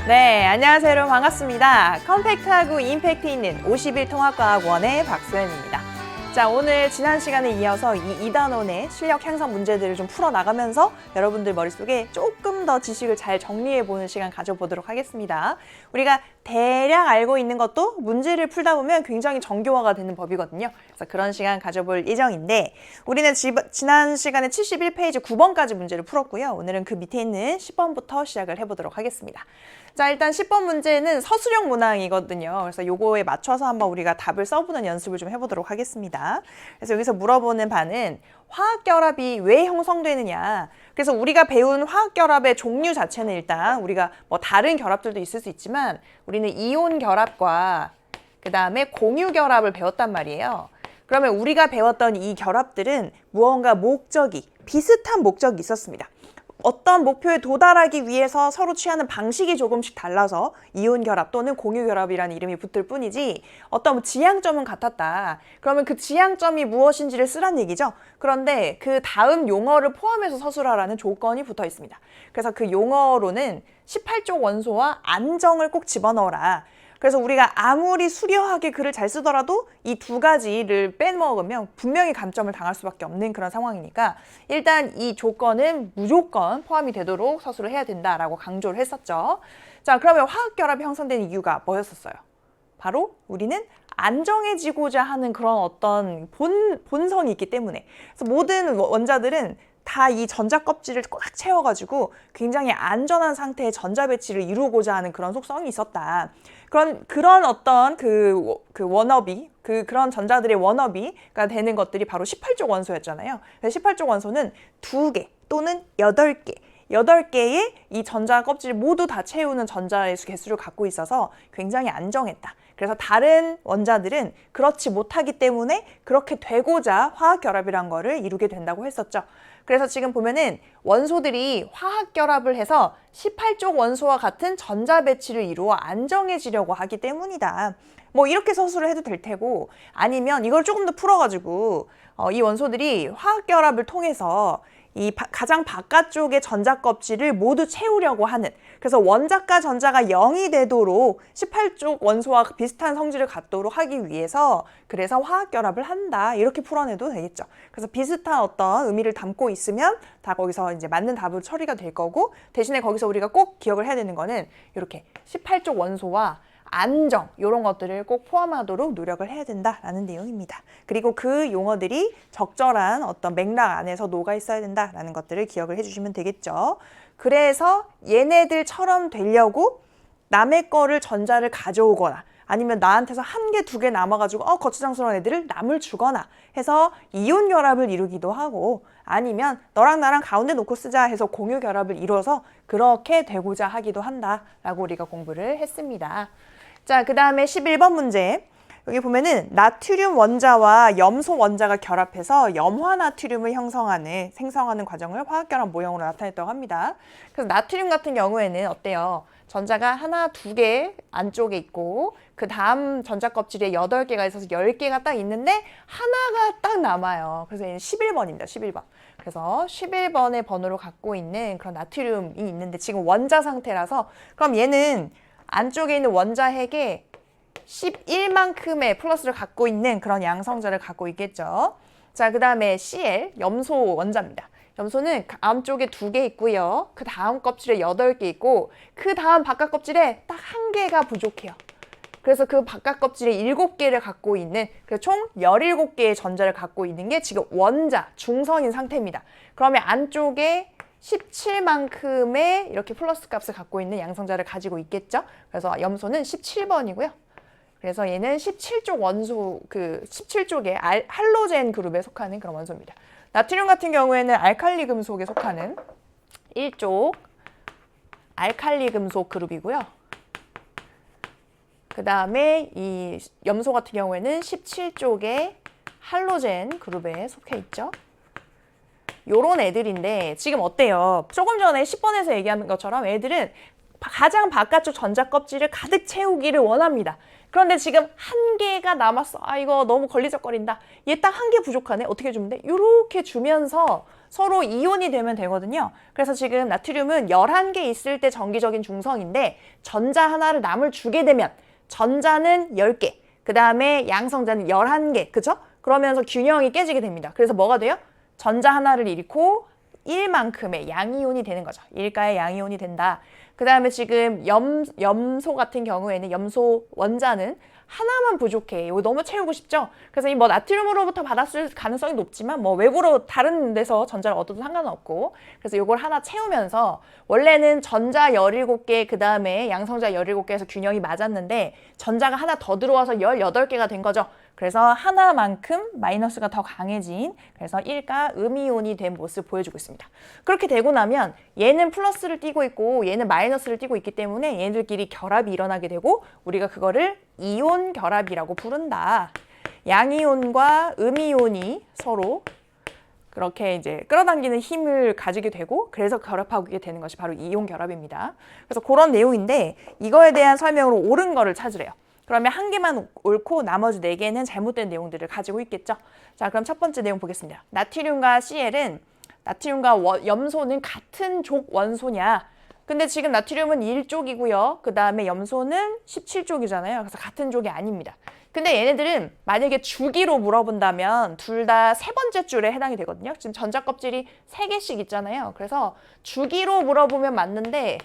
네, 안녕하세요 여러분 반갑습니다. 컴팩트하고 임팩트 있는 51통합과학원의 박소연입니다. 자, 오늘 지난 시간에 이어서 이 2단원의 실력 향상 문제들을 좀 풀어나가면서 여러분들 머릿속에 조금 더 지식을 잘 정리해보는 시간 가져보도록 하겠습니다. 우리가 대략 알고 있는 것도 문제를 풀다 보면 굉장히 정교화가 되는 법이거든요. 그래서 그런 시간 가져볼 예정인데 우리는 지난 시간에 71페이지 9번까지 문제를 풀었고요. 오늘은 그 밑에 있는 10번부터 시작을 해보도록 하겠습니다. 자, 일단 10번 문제는 서술형 문항이거든요. 그래서 요거에 맞춰서 한번 우리가 답을 써보는 연습을 좀 해보도록 하겠습니다. 그래서 여기서 물어보는 바는 화학결합이 왜 형성되느냐. 그래서 우리가 배운 화학결합의 종류 자체는 일단 우리가 뭐 다른 결합들도 있을 수 있지만 우리는 이온 결합과 그 다음에 공유 결합을 배웠단 말이에요. 그러면 우리가 배웠던 이 결합들은 무언가 목적이, 비슷한 목적이 있었습니다. 어떤 목표에 도달하기 위해서 서로 취하는 방식이 조금씩 달라서 이온 결합 또는 공유 결합이라는 이름이 붙을 뿐이지 어떤 지향점은 같았다. 그러면 그 지향점이 무엇인지를 쓰란 얘기죠. 그런데 그 다음 용어를 포함해서 서술하라는 조건이 붙어 있습니다. 그래서 그 용어로는 18족 원소와 안정을 꼭 집어넣어라. 그래서 우리가 아무리 수려하게 글을 잘 쓰더라도 이 두 가지를 빼먹으면 분명히 감점을 당할 수밖에 없는 그런 상황이니까 일단 이 조건은 무조건 포함이 되도록 서술을 해야 된다라고 강조를 했었죠. 자, 그러면 화학결합이 형성된 이유가 뭐였었어요? 바로 우리는 안정해지고자 하는 그런 어떤 본성이 있기 때문에. 그래서 모든 원자들은 다 이 전자 껍질을 꽉 채워가지고 굉장히 안전한 상태의 전자 배치를 이루고자 하는 그런 속성이 있었다. 그런 어떤 그 워너비, 그런 전자들의 워너비가 되는 것들이 바로 18족 원소였잖아요. 18족 원소는 2개 또는 8개. 8개의 이 전자 껍질을 모두 다 채우는 전자의 개수를 갖고 있어서 굉장히 안정했다. 그래서 다른 원자들은 그렇지 못하기 때문에 그렇게 되고자 화학결합이란 거를 이루게 된다고 했었죠. 그래서 지금 보면은 원소들이 화학결합을 해서 18족 원소와 같은 전자 배치를 이루어 안정해지려고 하기 때문이다. 뭐 이렇게 서술을 해도 될 테고 아니면 이걸 조금 더 풀어가지고 이 원소들이 화학결합을 통해서 이 가장 바깥쪽의 전자 껍질을 모두 채우려고 하는, 그래서 원자과 전자가 0이 되도록 18족 원소와 비슷한 성질을 갖도록 하기 위해서 그래서 화학결합을 한다, 이렇게 풀어내도 되겠죠. 그래서 비슷한 어떤 의미를 담고 있으면 다 거기서 이제 맞는 답으로 처리가 될 거고, 대신에 거기서 우리가 꼭 기억을 해야 되는 거는 이렇게 18족 원소와 안정, 이런 것들을 꼭 포함하도록 노력을 해야 된다라는 내용입니다. 그리고 그 용어들이 적절한 어떤 맥락 안에서 녹아 있어야 된다라는 것들을 기억을 해주시면 되겠죠. 그래서 얘네들처럼 되려고 남의 거를 전자를 가져오거나 아니면 나한테서 1개, 2개 남아가지고 거추장스러운 애들을 남을 주거나 해서 이온 결합을 이루기도 하고, 아니면 너랑 나랑 가운데 놓고 쓰자 해서 공유 결합을 이뤄서 그렇게 되고자 하기도 한다라고 우리가 공부를 했습니다. 자, 그 다음에 11번 문제. 여기 보면은 나트륨 원자와 염소 원자가 결합해서 염화나트륨을 생성하는 과정을 화학결합 모형으로 나타냈다고 합니다. 그래서 나트륨 같은 경우에는 어때요? 전자가 하나, 2개 안쪽에 있고 그 다음 전자 껍질에 8개가 있어서 10개가 딱 있는데 하나가 딱 남아요. 그래서 얘는 11번입니다. 11번. 그래서 11번의 번호를 갖고 있는 그런 나트륨이 있는데 지금 원자 상태라서, 그럼 얘는 안쪽에 있는 원자 핵에 11만큼의 플러스를 갖고 있는 그런 양성자를 갖고 있겠죠. 자, 그 다음에 Cl, 염소 원자입니다. 염소는 안쪽에 2개 있고요. 그 다음 껍질에 8개 있고 그 다음 바깥 껍질에 딱 1개가 부족해요. 그래서 그 바깥 kop질에 7개를 갖고 있는, 그래서 총 17개의 전자를 갖고 있는 게 지금 원자, 중성인 상태입니다. 그러면 안쪽에 17만큼의 이렇게 플러스 값을 갖고 있는 양성자를 가지고 있겠죠. 그래서 염소는 17번이고요. 그래서 얘는 17족 원소, 17족의 할로젠 그룹에 속하는 그런 원소입니다. 나트륨 같은 경우에는 알칼리 금속에 속하는 1족 알칼리 금속 그룹이고요. 그 다음에 이 염소 같은 경우에는 17쪽의 할로젠 그룹에 속해 있죠. 요런 애들인데 지금 어때요? 조금 전에 10번에서 얘기한 것처럼 애들은 가장 바깥쪽 전자 껍질을 가득 채우기를 원합니다. 그런데 지금 한 개가 남았어. 아, 이거 너무 걸리적거린다. 얘 딱 한 개 부족하네. 어떻게 주면 돼? 이렇게 주면서 서로 이온이 되면 되거든요. 그래서 지금 나트륨은 11개 있을 때 정기적인 중성인데 전자 하나를 남을 주게 되면 전자는 10개, 그 다음에 양성자는 11개, 그쵸? 그러면서 균형이 깨지게 됩니다. 그래서 뭐가 돼요? 전자 하나를 잃고 1만큼의 양이온이 되는 거죠. 1가의 양이온이 된다. 그 다음에 지금 염소 같은 경우에는 염소 원자는 하나만 부족해. 이거 너무 채우고 싶죠? 그래서 이 뭐 나트륨으로부터 받았을 가능성이 높지만 뭐 외부로 다른 데서 전자를 얻어도 상관은 없고, 그래서 이걸 하나 채우면서 원래는 전자 17개 그 다음에 양성자 17개에서 균형이 맞았는데 전자가 하나 더 들어와서 18개가 된 거죠. 그래서 하나만큼 마이너스가 더 강해진, 그래서 1가 음이온이 된 모습을 보여주고 있습니다. 그렇게 되고 나면 얘는 플러스를 띠고 있고 얘는 마이너스를 띠고 있기 때문에 얘네들끼리 결합이 일어나게 되고 우리가 그거를 이온 결합이라고 부른다. 양이온과 음이온이 서로 그렇게 이제 끌어당기는 힘을 가지게 되고 그래서 결합하게 되는 것이 바로 이온 결합입니다. 그래서 그런 내용인데 이거에 대한 설명으로 옳은 거를 찾으래요. 그러면 한 개만 옳고 나머지 4개는 잘못된 내용들을 가지고 있겠죠. 자, 그럼 첫 번째 내용 보겠습니다. 나트륨과 Cl은 나트륨과 염소는 같은 족 원소냐? 근데 지금 나트륨은 1족이고요. 그 다음에 염소는 17족이잖아요. 그래서 같은 족이 아닙니다. 근데 얘네들은 만약에 주기로 물어본다면 둘 다 세 번째 줄에 해당이 되거든요. 지금 전자 껍질이 3개씩 있잖아요. 그래서 주기로 물어보면 맞는데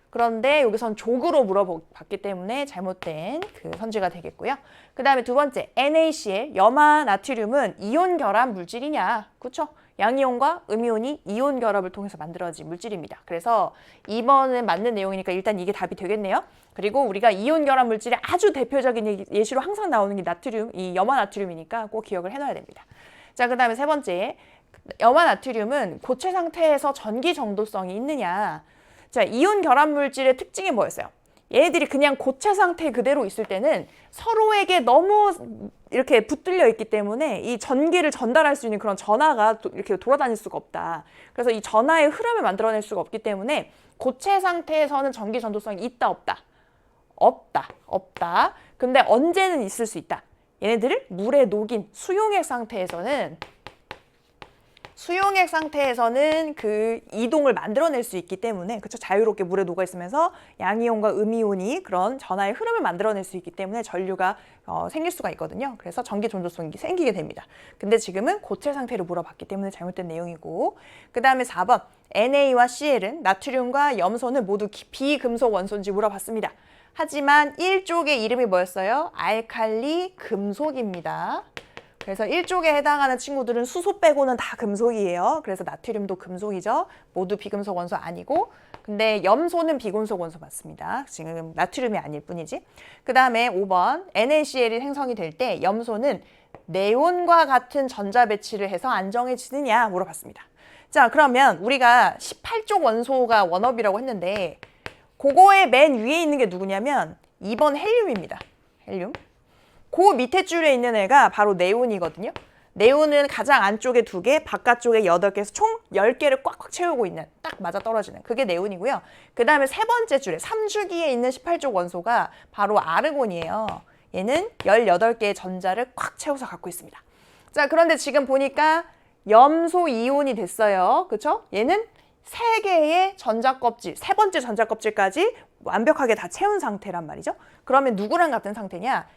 그런데 여기선 족으로 물어봤기 때문에 잘못된 그 선지가 되겠고요. 그 다음에 두 번째, NaCl, 염화 나트륨은 이온 결합 물질이냐? 그렇죠? 양이온과 음이온이 이온 결합을 통해서 만들어진 물질입니다. 그래서 2번은 맞는 내용이니까 일단 이게 답이 되겠네요. 그리고 우리가 이온 결합 물질의 아주 대표적인 예시로 항상 나오는 게 나트륨, 이 염화 나트륨이니까 꼭 기억을 해놔야 됩니다. 자, 그 다음에 세 번째, 염화 나트륨은 고체 상태에서 전기 정도성이 있느냐? 자, 이온 결합 물질의 특징이 뭐였어요? 얘네들이 그냥 고체 상태 그대로 있을 때는 서로에게 너무 이렇게 붙들려 있기 때문에 이 전기를 전달할 수 있는 그런 전하가 이렇게 돌아다닐 수가 없다. 그래서 이 전하의 흐름을 만들어낼 수가 없기 때문에 고체 상태에서는 전기 전도성이 있다, 없다? 없다. 근데 언제는 있을 수 있다. 얘네들을 물에 녹인 수용액 상태에서는 그 이동을 만들어낼 수 있기 때문에, 그쵸? 자유롭게 물에 녹아 있으면서 양이온과 음이온이 그런 전하의 흐름을 만들어낼 수 있기 때문에 전류가 생길 수가 있거든요. 그래서 전기 전도성이 생기게 됩니다. 근데 지금은 고체 상태로 물어봤기 때문에 잘못된 내용이고, 그 다음에 4번 Na와 Cl은 나트륨과 염소는 모두 비금속 원소인지 물어봤습니다. 하지만 1쪽의 이름이 뭐였어요? 알칼리 금속입니다. 그래서 1족에 해당하는 친구들은 수소 빼고는 다 금속이에요. 그래서 나트륨도 금속이죠. 모두 비금속 원소 아니고, 근데 염소는 비금속 원소 맞습니다. 지금 나트륨이 아닐 뿐이지. 그 다음에 5번 NaCl이 생성이 될 때 염소는 네온과 같은 전자 배치를 해서 안정해지느냐 물어봤습니다. 자, 그러면 우리가 18족 원소가 원업이라고 했는데 그거의 맨 위에 있는 게 누구냐면 2번 헬륨입니다. 헬륨. 그 밑에 줄에 있는 애가 바로 네온이거든요. 네온은 가장 안쪽에 2개, 바깥쪽에 8개에서 총 10개를 꽉꽉 채우고 있는, 딱 맞아 떨어지는 그게 네온이고요. 그 다음에 세 번째 줄에 3주기에 있는 18족 원소가 바로 아르곤이에요. 얘는 18개의 전자를 꽉 채워서 갖고 있습니다. 자, 그런데 지금 보니까 염소 이온이 됐어요. 그쵸? 얘는 3개의 전자 껍질, 세 번째 전자 껍질까지 완벽하게 다 채운 상태란 말이죠. 그러면 누구랑 같은 상태냐?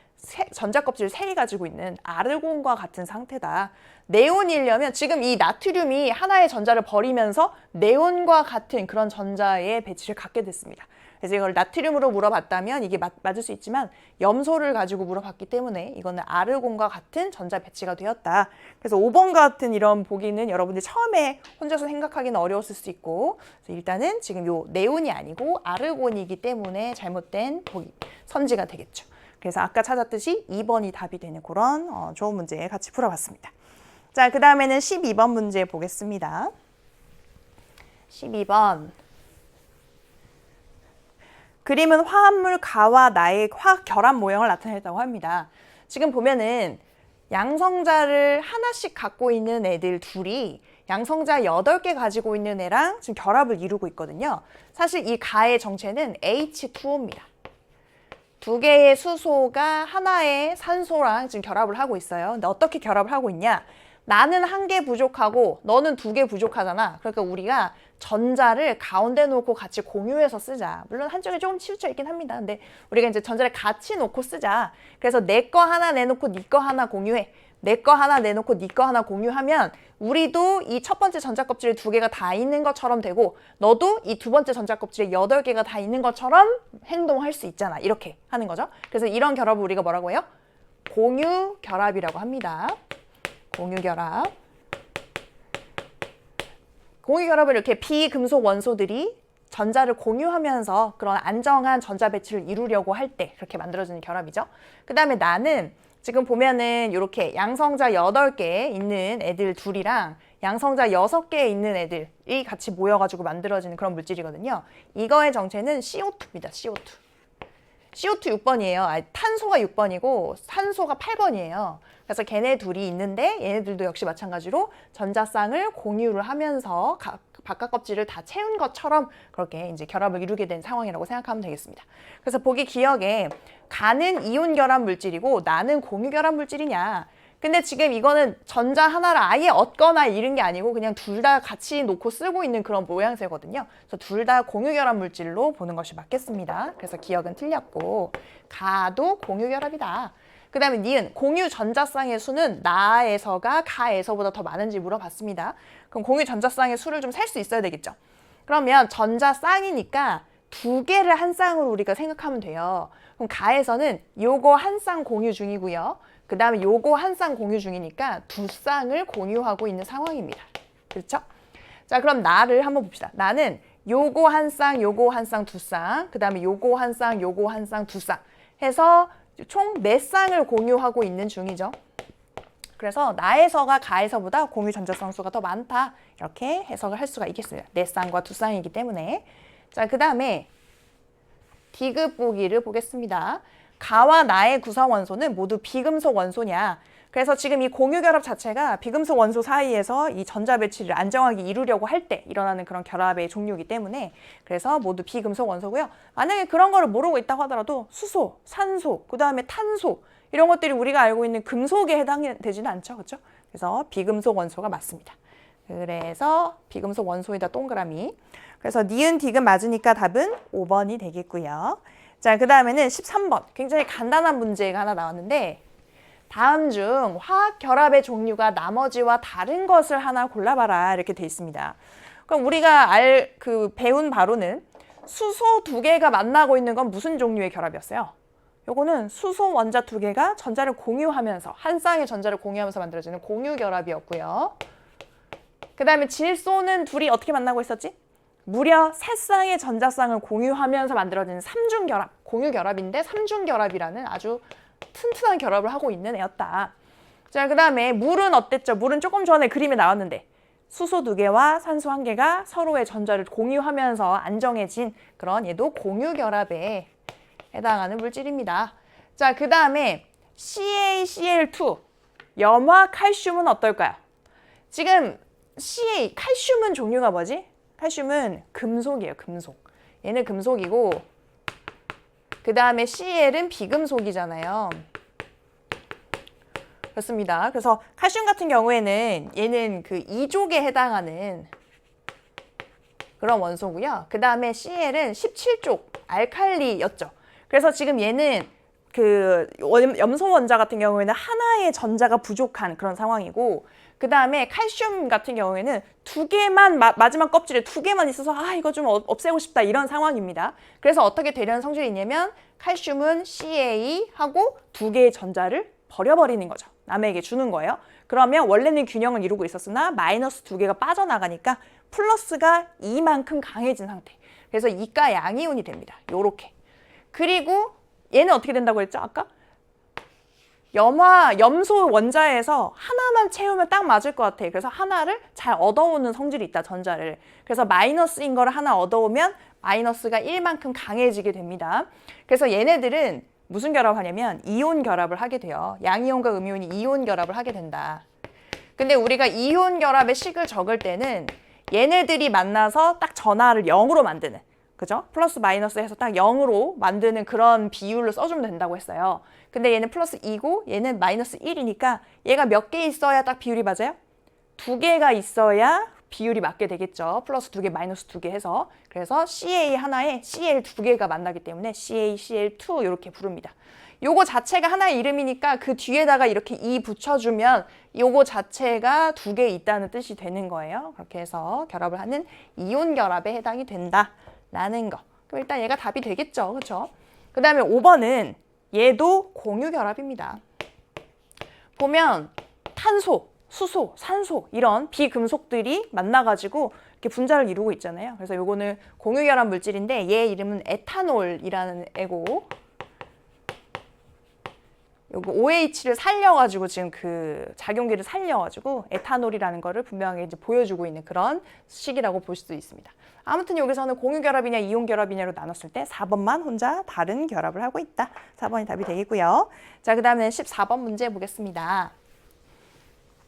전자 껍질을 3개 가지고 있는 아르곤과 같은 상태다. 네온이려면 지금 이 나트륨이 하나의 전자를 버리면서 네온과 같은 그런 전자의 배치를 갖게 됐습니다. 그래서 이걸 나트륨으로 물어봤다면 이게 맞을 수 있지만 염소를 가지고 물어봤기 때문에 이거는 아르곤과 같은 전자 배치가 되었다. 그래서 5번 같은 이런 보기는 여러분들 처음에 혼자서 생각하기는 어려웠을 수 있고, 그래서 일단은 지금 요 네온이 아니고 아르곤이기 때문에 잘못된 보기, 선지가 되겠죠. 그래서 아까 찾았듯이 2번이 답이 되는 그런 좋은 문제 같이 풀어봤습니다. 자, 그 다음에는 12번 문제 보겠습니다. 12번. 그림은 화합물 가와 나의 화학 결합 모형을 나타냈다고 합니다. 지금 보면은 양성자를 하나씩 갖고 있는 애들 둘이 양성자 8개 가지고 있는 애랑 지금 결합을 이루고 있거든요. 사실 이 가의 정체는 H2O입니다. 두 개의 수소가 하나의 산소랑 지금 결합을 하고 있어요. 근데 어떻게 결합을 하고 있냐? 나는 한 개 부족하고 너는 두 개 부족하잖아. 그러니까 우리가 전자를 가운데 놓고 같이 공유해서 쓰자. 물론 한쪽에 조금 치우쳐 있긴 합니다. 근데 우리가 이제 전자를 같이 놓고 쓰자. 그래서 내 거 하나 내놓고 네 거 하나 공유해. 내 거 하나 내놓고 네 거 하나 공유하면 우리도 이 첫 번째 전자 껍질에 두 개가 다 있는 것처럼 되고 너도 이 두 번째 전자 껍질에 8개가 다 있는 것처럼 행동할 수 있잖아. 이렇게 하는 거죠. 그래서 이런 결합을 우리가 뭐라고 해요? 공유 결합이라고 합니다. 공유 결합. 공유 결합을 이렇게 비금속 원소들이 전자를 공유하면서 그런 안정한 전자 배치를 이루려고 할 때 그렇게 만들어지는 결합이죠. 그 다음에 나는 지금 보면은 이렇게 양성자 8개 있는 애들 둘이랑 양성자 6개 있는 애들이 같이 모여가지고 만들어지는 그런 물질이거든요. 이거의 정체는 CO2입니다. CO2. CO2 6번이에요. 탄소가 6번이고 산소가 8번이에요. 그래서 걔네 둘이 있는데 얘네들도 역시 마찬가지로 전자쌍을 공유를 하면서 바깥 껍질을 다 채운 것처럼 그렇게 이제 결합을 이루게 된 상황이라고 생각하면 되겠습니다. 그래서 보기 기억에 가는 이온 결합 물질이고 나는 공유 결합 물질이냐. 근데 지금 이거는 전자 하나를 아예 얻거나 이런 게 아니고 그냥 둘 다 같이 놓고 쓰고 있는 그런 모양새거든요. 그래서 둘 다 공유 결합 물질로 보는 것이 맞겠습니다. 그래서 기억은 틀렸고 가도 공유 결합이다. 그 다음에 니은 공유 전자쌍의 수는 나에서가 가에서보다 더 많은지 물어봤습니다. 그럼 공유 전자쌍의 수를 좀 셀 수 있어야 되겠죠. 그러면 전자쌍이니까 두 개를 한 쌍으로 우리가 생각하면 돼요. 그럼 가에서는 요거 한 쌍 공유 중이고요. 그 다음에 요거 한 쌍 공유 중이니까 두 쌍을 공유하고 있는 상황입니다. 그렇죠? 자, 그럼 나를 한번 봅시다. 나는 요거 한 쌍, 요거 한 쌍, 두 쌍, 그 다음에 요거 한 쌍, 요거 한 쌍, 두 쌍 해서 총 4쌍을 공유하고 있는 중이죠. 그래서 나에서가 가에서보다 공유 전자쌍 수가 더 많다. 이렇게 해석을 할 수가 있겠습니다. 4쌍과 2쌍이기 때문에. 자, 그 다음에 D급 보기를 보겠습니다. 가와 나의 구성 원소는 모두 비금속 원소냐. 그래서 지금 이 공유 결합 자체가 비금속 원소 사이에서 이 전자 배치를 안정하게 이루려고 할 때 일어나는 그런 결합의 종류이기 때문에 그래서 모두 비금속 원소고요. 만약에 그런 거를 모르고 있다고 하더라도 수소, 산소, 그 다음에 탄소 이런 것들이 우리가 알고 있는 금속에 해당되지는 않죠. 그렇죠? 그래서 비금속 원소가 맞습니다. 그래서 비금속 원소에다 동그라미. 그래서 니은 디귿 맞으니까 답은 5번이 되겠고요. 자, 그 다음에는 13번. 굉장히 간단한 문제가 하나 나왔는데 다음 중 화학 결합의 종류가 나머지와 다른 것을 하나 골라봐라 이렇게 돼 있습니다. 그럼 우리가 배운 바로는 수소 2개가 만나고 있는 건 무슨 종류의 결합이었어요? 요거는 수소 원자 2개가 전자를 공유하면서 한 쌍의 전자를 공유하면서 만들어지는 공유 결합이었고요. 그 다음에 질소는 둘이 어떻게 만나고 있었지? 무려 3쌍의 전자쌍을 공유하면서 만들어지는 삼중 결합, 공유 결합인데 삼중 결합이라는 아주 튼튼한 결합을 하고 있는 애였다. 자, 그 다음에 물은 어땠죠? 물은 조금 전에 그림에 나왔는데 수소 2개와 산소 1개가 서로의 전자를 공유하면서 안정해진 그런 얘도 공유 결합에 해당하는 물질입니다. 자, 그 다음에 CaCl2 염화 칼슘은 어떨까요? 지금 칼슘은 종류가 뭐지? 칼슘은 금속이에요. 금속. 얘는 금속이고 그 다음에 Cl은 비금속이잖아요. 그렇습니다. 그래서 칼슘 같은 경우에는 얘는 그 2족에 해당하는 그런 원소고요. 그 다음에 Cl은 17족 알칼리였죠. 그래서 지금 얘는 그 염소 원자 같은 경우에는 하나의 전자가 부족한 그런 상황이고 그 다음에 칼슘 같은 경우에는 2개만 마지막 껍질에 2개만 있어서 이거 좀 없애고 싶다 이런 상황입니다. 그래서 어떻게 되려는 성질이 있냐면 칼슘은 Ca하고 2개의 전자를 버려버리는 거죠. 남에게 주는 거예요. 그러면 원래는 균형을 이루고 있었으나 마이너스 2개가 빠져나가니까 플러스가 2만큼 강해진 상태. 그래서 이가 양이온이 됩니다. 요렇게. 그리고 얘는 어떻게 된다고 했죠? 아까? 염소 원자에서 하나만 채우면 딱 맞을 것 같아. 그래서 하나를 잘 얻어오는 성질이 있다, 전자를. 그래서 마이너스인 거를 하나 얻어오면 마이너스가 1만큼 강해지게 됩니다. 그래서 얘네들은 무슨 결합하냐면 이온 결합을 하게 돼요. 양이온과 음이온이 이온 결합을 하게 된다. 근데 우리가 이온 결합의 식을 적을 때는 얘네들이 만나서 딱 전하를 0으로 만드는 그죠? 플러스 마이너스 해서 딱 0으로 만드는 그런 비율로 써주면 된다고 했어요. 근데 얘는 플러스 2고 얘는 마이너스 1이니까 얘가 몇 개 있어야 딱 비율이 맞아요? 2개가 있어야 비율이 맞게 되겠죠. 플러스 2개, 마이너스 2개 해서. 그래서 CA 하나에 CL 2개가 만나기 때문에 CA, CL2 이렇게 부릅니다. 요거 자체가 하나의 이름이니까 그 뒤에다가 이렇게 E 붙여주면 요거 자체가 2개 있다는 뜻이 되는 거예요. 그렇게 해서 결합을 하는 이온 결합에 해당이 된다라는 거. 그럼 일단 얘가 답이 되겠죠. 그렇죠? 그 다음에 5번은 얘도 공유 결합입니다. 보면 탄소, 수소, 산소 이런 비금속들이 만나가지고 이렇게 분자를 이루고 있잖아요. 그래서 요거는 공유 결합 물질인데 얘 이름은 에탄올이라는 애고 요거 OH를 살려가지고 지금 그 작용기를 살려가지고 에탄올이라는 거를 분명하게 이제 보여주고 있는 그런 식이라고 볼 수 있습니다. 아무튼 여기서는 공유 결합이냐 이온 결합이냐로 나눴을 때 4번만 혼자 다른 결합을 하고 있다. 4번이 답이 되겠고요. 자, 그 다음에 14번 문제 보겠습니다.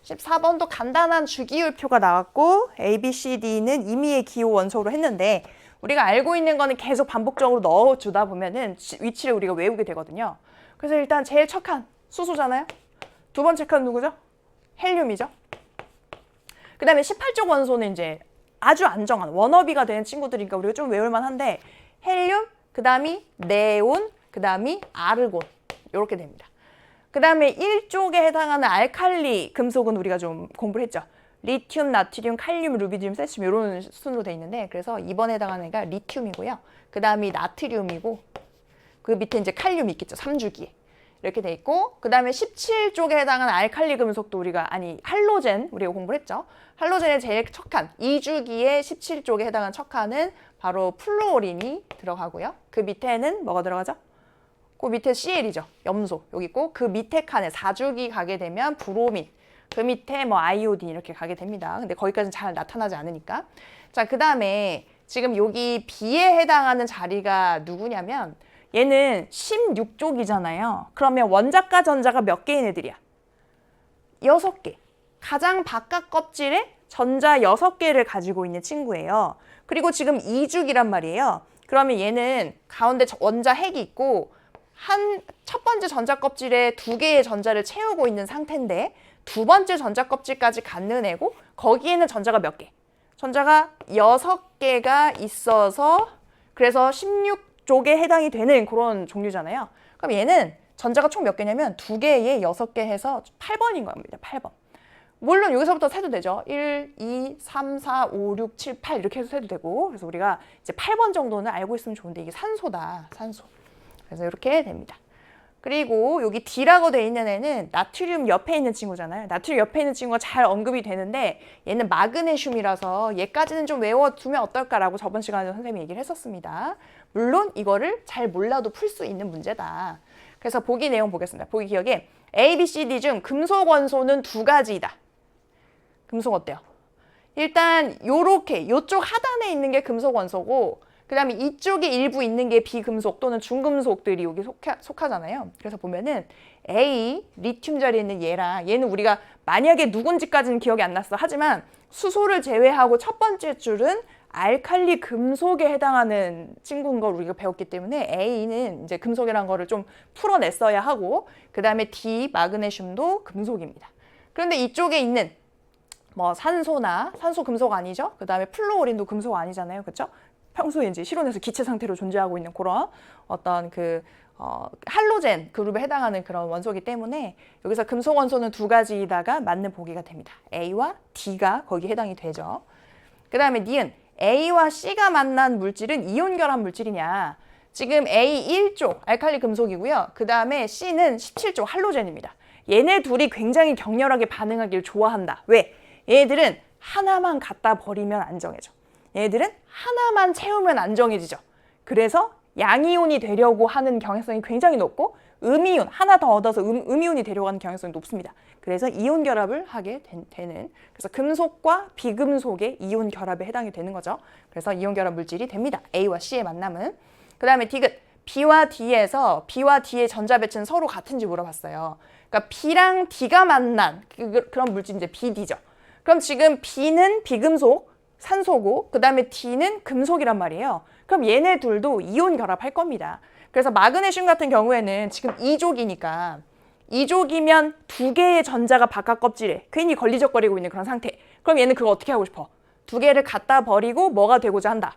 14번도 간단한 주기율표가 나왔고 A, B, C, D는 임의의 기호 원소로 했는데 우리가 알고 있는 거는 계속 반복적으로 넣어주다 보면은 위치를 우리가 외우게 되거든요. 그래서 일단 제일 첫 칸 수소잖아요. 두 번째 칸 누구죠? 헬륨이죠. 그 다음에 18쪽 원소는 이제 아주 안정한 워너비가 되는 친구들이니까 우리가 좀 외울만 한데 헬륨, 그 다음이 네온, 그 다음이 아르곤 이렇게 됩니다. 그 다음에 1쪽에 해당하는 알칼리 금속은 우리가 좀 공부를 했죠. 리튬, 나트륨, 칼륨, 루비디움, 세슘 이런 순으로 돼 있는데 그래서 2번에 해당하는 애가 리튬이고요. 그 다음이 나트륨이고 그 밑에 이제 칼륨이 있겠죠. 3주기에. 이렇게 돼 있고 그 다음에 17쪽에 해당하는 알칼리 금속도 할로젠 우리가 공부를 했죠. 할로젠의 제일 첫 칸, 2주기의 17쪽에 해당하는 첫 칸은 바로 플루오린이 들어가고요. 그 밑에는 뭐가 들어가죠? 그 밑에 CL이죠. 염소 여기 있고 그 밑에 칸에 4주기 가게 되면 브로민 그 밑에 뭐 아이오딘 이렇게 가게 됩니다. 근데 거기까지는 잘 나타나지 않으니까. 자, 그 다음에 지금 여기 B에 해당하는 자리가 누구냐면 얘는 16쪽이잖아요. 그러면 원자과 전자가 몇 개인 애들이야? 6개. 가장 바깥 껍질에 전자 6개를 가지고 있는 친구예요. 그리고 지금 2주기란 말이에요. 그러면 얘는 가운데 원자 핵이 있고 첫 번째 전자 껍질에 2개의 전자를 채우고 있는 상태인데 두 번째 전자 껍질까지 갖는 애고 거기에는 전자가 몇 개? 전자가 6개가 있어서 그래서 16쪽에 해당이 되는 그런 종류잖아요. 그럼 얘는 전자가 총 몇 개냐면 2개에 6개 해서 8번인 겁니다. 8번. 물론 여기서부터 세도 되죠. 1, 2, 3, 4, 5, 6, 7, 8 이렇게 해서 세도 되고 그래서 우리가 이제 8번 정도는 알고 있으면 좋은데 이게 산소다. 산소. 그래서 이렇게 됩니다. 그리고 여기 D라고 돼 있는 애는 나트륨 옆에 있는 친구잖아요. 나트륨 옆에 있는 친구가 잘 언급이 되는데 얘는 마그네슘이라서 얘까지는 좀 외워두면 어떨까라고 저번 시간에 선생님이 얘기를 했었습니다. 물론 이거를 잘 몰라도 풀 수 있는 문제다. 그래서 보기 내용 보겠습니다. 보기 기억에 A, B, C, D 중 금속 원소는 2가지이다. 금속 어때요? 일단 요렇게 요쪽 하단에 있는 게 금속 원소고 그 다음에 이쪽에 일부 있는 게 비금속 또는 중금속들이 여기 속하잖아요. 그래서 보면은 A, 리튬 자리에 있는 얘는 우리가 만약에 누군지까지는 기억이 안 났어. 하지만 수소를 제외하고 첫 번째 줄은 알칼리 금속에 해당하는 친구인 걸 우리가 배웠기 때문에 A는 이제 금속이라는 거를 좀 풀어냈어야 하고 그 다음에 D, 마그네슘도 금속입니다. 그런데 이쪽에 있는 뭐 산소 금속 아니죠? 그 다음에 플루오린도 금속 아니잖아요. 그렇죠? 평소에 이제 실온에서 기체 상태로 존재하고 있는 그런 어떤 할로젠 그룹에 해당하는 그런 원소이기 때문에 여기서 금속 원소는 2가지이다가 맞는 보기가 됩니다. A와 D가 거기에 해당이 되죠. 그 다음에 니은 A와 C가 만난 물질은 이온 결합 물질이냐. 지금 A 1쪽 알칼리 금속이고요. 그 다음에 C는 17쪽 할로젠입니다. 얘네 둘이 굉장히 격렬하게 반응하길 좋아한다. 왜? 얘네들은 하나만 갖다 버리면 안 정해져. 얘들은 하나만 채우면 안 정해지죠. 그래서 양이온이 되려고 하는 경향성이 굉장히 높고 음이온, 하나 더 얻어서 음이온이 되려고 하는 경향성이 높습니다. 그래서 이온 결합을 하게 되는 그래서 금속과 비금속의 이온 결합에 해당이 되는 거죠. 그래서 이온 결합 물질이 됩니다. A와 C의 만남은. 그 다음에 디귿, B와 D에서 B와 D의 전자 배치는 서로 같은지 물어봤어요. 그러니까 B랑 D가 만난 그런 물질이 이제 BD죠. 그럼 지금 B는 비금속, 산소고 그 다음에 D는 금속이란 말이에요. 그럼 얘네 둘도 이온 결합할 겁니다. 그래서 마그네슘 같은 경우에는 지금 2족이니까 2족이면 두 개의 전자가 바깥 껍질에 괜히 걸리적거리고 있는 그런 상태. 그럼 얘는 그거 어떻게 하고 싶어? 두 개를 갖다 버리고 뭐가 되고자 한다?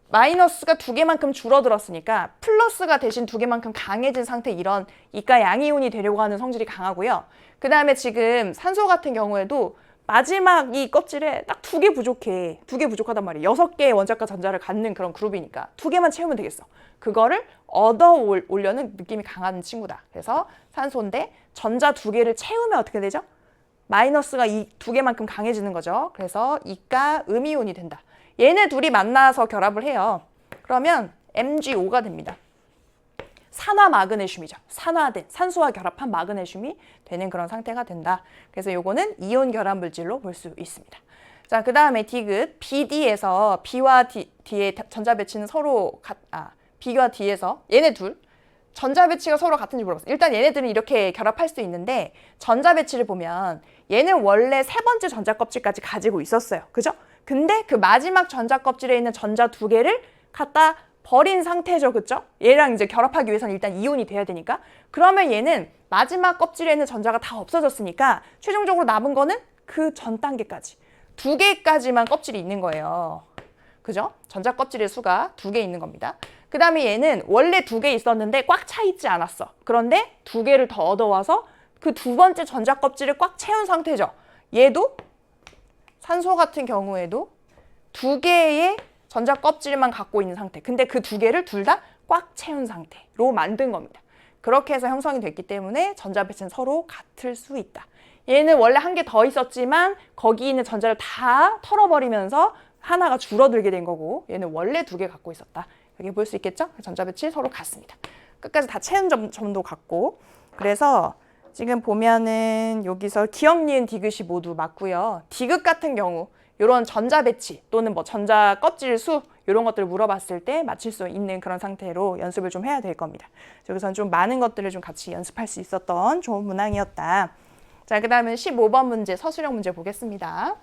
마이너스가 두 개만큼 줄어들었으니까 플러스가 대신 두 개만큼 강해진 상태, 이런 이가 양이온이 되려고 하는 성질이 강하고요. 그 다음에 지금 산소 같은 경우에도 마지막 이 껍질에 딱 두 개 부족해. 두 개 부족하단 말이에요. 6개의 원자과 전자를 갖는 그런 그룹이니까 두 개만 채우면 되겠어. 그거를 얻어 오려는 느낌이 강한 친구다. 그래서 산소인데 전자 두 개를 채우면 어떻게 되죠? 마이너스가 이 두 개만큼 강해지는 거죠. 그래서 이가 음이온이 된다. 얘네 둘이 만나서 결합을 해요. 그러면 MgO가 됩니다. 산화 마그네슘이죠. 산화된, 산소와 결합한 마그네슘이 되는 그런 상태가 된다. 그래서 요거는 이온 결합 물질로 볼 수 있습니다. 자, 그 다음에 디귿, BD에서 B와 D의 전자 배치는 서로 B와 D에서 얘네 둘 전자 배치가 서로 같은지 물어봤어요. 일단 얘네들은 이렇게 결합할 수 있는데 전자 배치를 보면 얘는 원래 세 번째 전자 껍질까지 가지고 있었어요. 그죠? 근데 그 마지막 전자 껍질에 있는 전자 두 개를 갖다 버린 상태죠. 그죠? 얘랑 이제 결합하기 위해서는 일단 이온이 돼야 되니까. 그러면 얘는 마지막 껍질에 있는 전자가 다 없어졌으니까 최종적으로 남은 거는 그 전 단계까지. 두 개까지만 껍질이 있는 거예요. 그죠? 전자 껍질의 수가 두 개 있는 겁니다. 그 다음에 얘는 원래 두 개 있었는데 꽉 차 있지 않았어. 그런데 두 개를 더 얻어와서 그 두 번째 전자 껍질을 꽉 채운 상태죠. 얘도 산소 같은 경우에도 두 개의 전자 껍질만 갖고 있는 상태. 근데 그 두 개를 둘 다 꽉 채운 상태로 만든 겁니다. 그렇게 해서 형성이 됐기 때문에 전자 배치는 서로 같을 수 있다. 얘는 원래 한 개 더 있었지만 거기 있는 전자를 다 털어버리면서 하나가 줄어들게 된 거고 얘는 원래 두 개 갖고 있었다. 이렇게 볼 수 있겠죠? 전자 배치 서로 같습니다. 끝까지 다 채운 점도 같고. 그래서 지금 보면은 여기서 기억, 니은, 디귿이 모두 맞고요. 디귿 같은 경우 이런 전자 배치 또는 뭐 전자 껍질 수 이런 것들을 물어봤을 때 맞힐 수 있는 그런 상태로 연습을 좀 해야 될 겁니다. 여기서는 좀 많은 것들을 좀 같이 연습할 수 있었던 좋은 문항이었다. 자, 그 다음에 15번 문제, 서술형 문제 보겠습니다.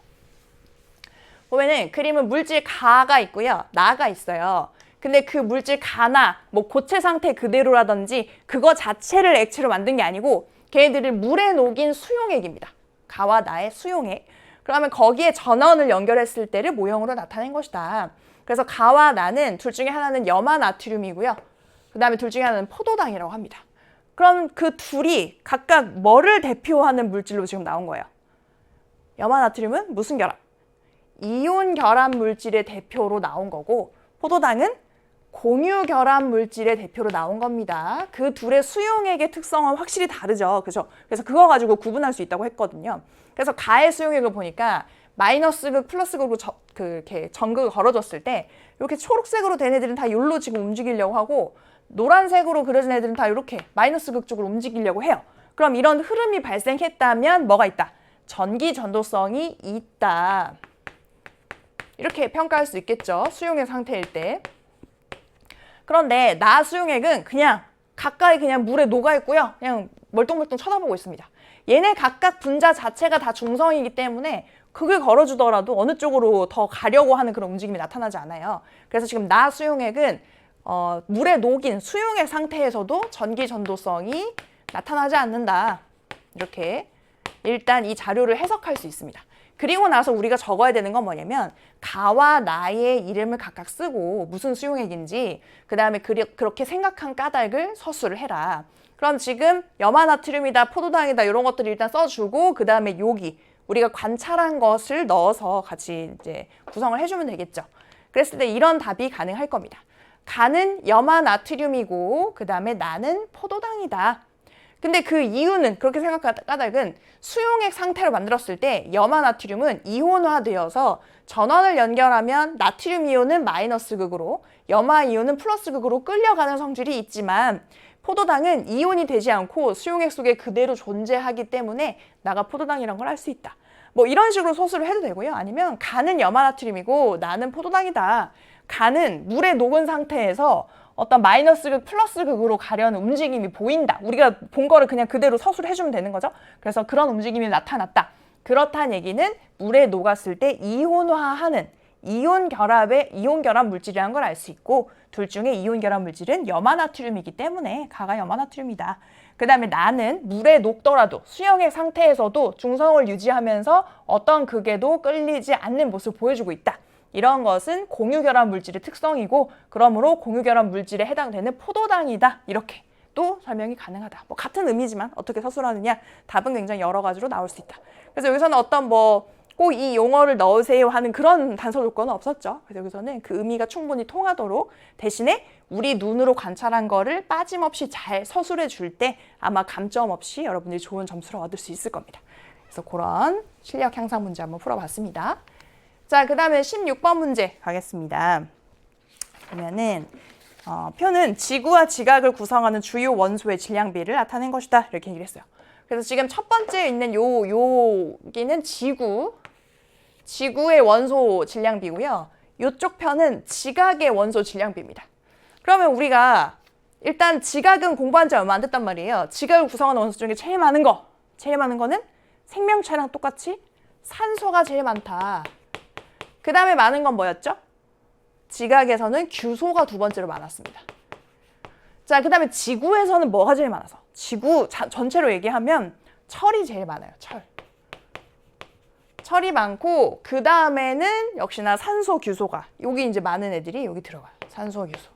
보면은 그림은 물질 가가 있고요. 나가 있어요. 근데 그 물질 가나 뭐 고체 상태 그대로라든지 그거 자체를 액체로 만든 게 아니고 걔네들을 물에 녹인 수용액입니다. 가와 나의 수용액. 그러면 거기에 전원을 연결했을 때를 모형으로 나타낸 것이다. 그래서 가와 나는 둘 중에 하나는 염화나트륨이고요. 그 다음에 둘 중에 하나는 포도당이라고 합니다. 그럼 그 둘이 각각 뭐를 대표하는 물질로 지금 나온 거예요? 염화나트륨은 무슨 결합? 이온 결합 물질의 대표로 나온 거고 포도당은 공유 결합 물질의 대표로 나온 겁니다. 그 둘의 수용액의 특성은 확실히 다르죠. 그죠? 그래서 그거 가지고 구분할 수 있다고 했거든요. 그래서 가의 수용액을 보니까 마이너스극, 플러스극으로 이렇게 전극을 걸어줬을 때 이렇게 초록색으로 된 애들은 다 여기로 지금 움직이려고 하고 노란색으로 그려진 애들은 다 이렇게 마이너스극 쪽으로 움직이려고 해요. 그럼 이런 흐름이 발생했다면 뭐가 있다? 전기 전도성이 있다. 이렇게 평가할 수 있겠죠. 수용액 상태일 때. 그런데 나 수용액은 그냥 가까이 그냥 물에 녹아있고요. 그냥 멀뚱멀뚱 쳐다보고 있습니다. 얘네 각각 분자 자체가 다 중성이기 때문에 극을 걸어주더라도 어느 쪽으로 더 가려고 하는 그런 움직임이 나타나지 않아요. 그래서 지금 나 수용액은 물에 녹인 수용액 상태에서도 전기 전도성이 나타나지 않는다. 이렇게 일단 이 자료를 해석할 수 있습니다. 그리고 나서 우리가 적어야 되는 건 뭐냐면 가와 나의 이름을 각각 쓰고 무슨 수용액인지 그 다음에 그렇게 생각한 까닭을 서술을 해라. 그럼 지금 염화나트륨이다, 포도당이다 이런 것들을 일단 써주고 그 다음에 여기 우리가 관찰한 것을 넣어서 같이 이제 구성을 해주면 되겠죠. 그랬을 때 이런 답이 가능할 겁니다. 가는 염화나트륨이고 그 다음에 나는 포도당이다. 근데 그 이유는 그렇게 생각한 까닭은 수용액 상태로 만들었을 때 염화나트륨은 이온화되어서 전원을 연결하면 나트륨 이온은 마이너스 극으로 염화 이온은 플러스 극으로 끌려가는 성질이 있지만 포도당은 이온이 되지 않고 수용액 속에 그대로 존재하기 때문에 나가 포도당이란 걸 알 수 있다. 뭐 이런 식으로 소수를 해도 되고요. 아니면 가는 염화나트륨이고 나는 포도당이다. 가는 물에 녹은 상태에서 어떤 마이너스극, 플러스극으로 가려는 움직임이 보인다. 우리가 본 거를 그냥 그대로 서술을 해주면 되는 거죠. 그래서 그런 움직임이 나타났다. 그렇다는 얘기는 물에 녹았을 때 이온화하는 이온 결합 물질이라는 걸 알 수 있고 둘 중에 이온 결합 물질은 염화나트륨이기 때문에 가가 염화나트륨이다. 그 다음에 나는 물에 녹더라도 수영의 상태에서도 중성을 유지하면서 어떤 극에도 끌리지 않는 모습을 보여주고 있다. 이런 것은 공유결합 물질의 특성이고 그러므로 공유결합 물질에 해당되는 포도당이다. 이렇게 또 설명이 가능하다. 뭐 같은 의미지만 어떻게 서술하느냐 답은 굉장히 여러 가지로 나올 수 있다. 그래서 여기서는 어떤 꼭 이 용어를 넣으세요 하는 그런 단서 조건은 없었죠. 그래서 여기서는 그 의미가 충분히 통하도록 대신에 우리 눈으로 관찰한 거를 빠짐없이 잘 서술해 줄 때 아마 감점 없이 여러분들이 좋은 점수를 얻을 수 있을 겁니다. 그래서 그런 실력 향상 문제 한번 풀어봤습니다. 자, 그 다음에 16번 문제 가겠습니다. 보면은 표는 지구와 지각을 구성하는 주요 원소의 질량비를 나타낸 것이다. 이렇게 얘기를 했어요. 그래서 지금 첫 번째 있는 여기는 지구의 원소 질량비고요. 이쪽 편은 지각의 원소 질량비입니다. 그러면 우리가 일단 지각은 공부한 지 얼마 안 됐단 말이에요. 지각을 구성하는 원소 중에 제일 많은 거는 생명체랑 똑같이 산소가 제일 많다. 그 다음에 많은 건 뭐였죠? 지각에서는 규소가 두 번째로 많았습니다. 자, 그 다음에 지구에서는 뭐가 제일 많아서? 지구 전체로 얘기하면 철이 제일 많아요. 철이 많고 그 다음에는 역시나 산소, 규소가 여기 이제 많은 애들이 여기 들어가요. 산소, 규소.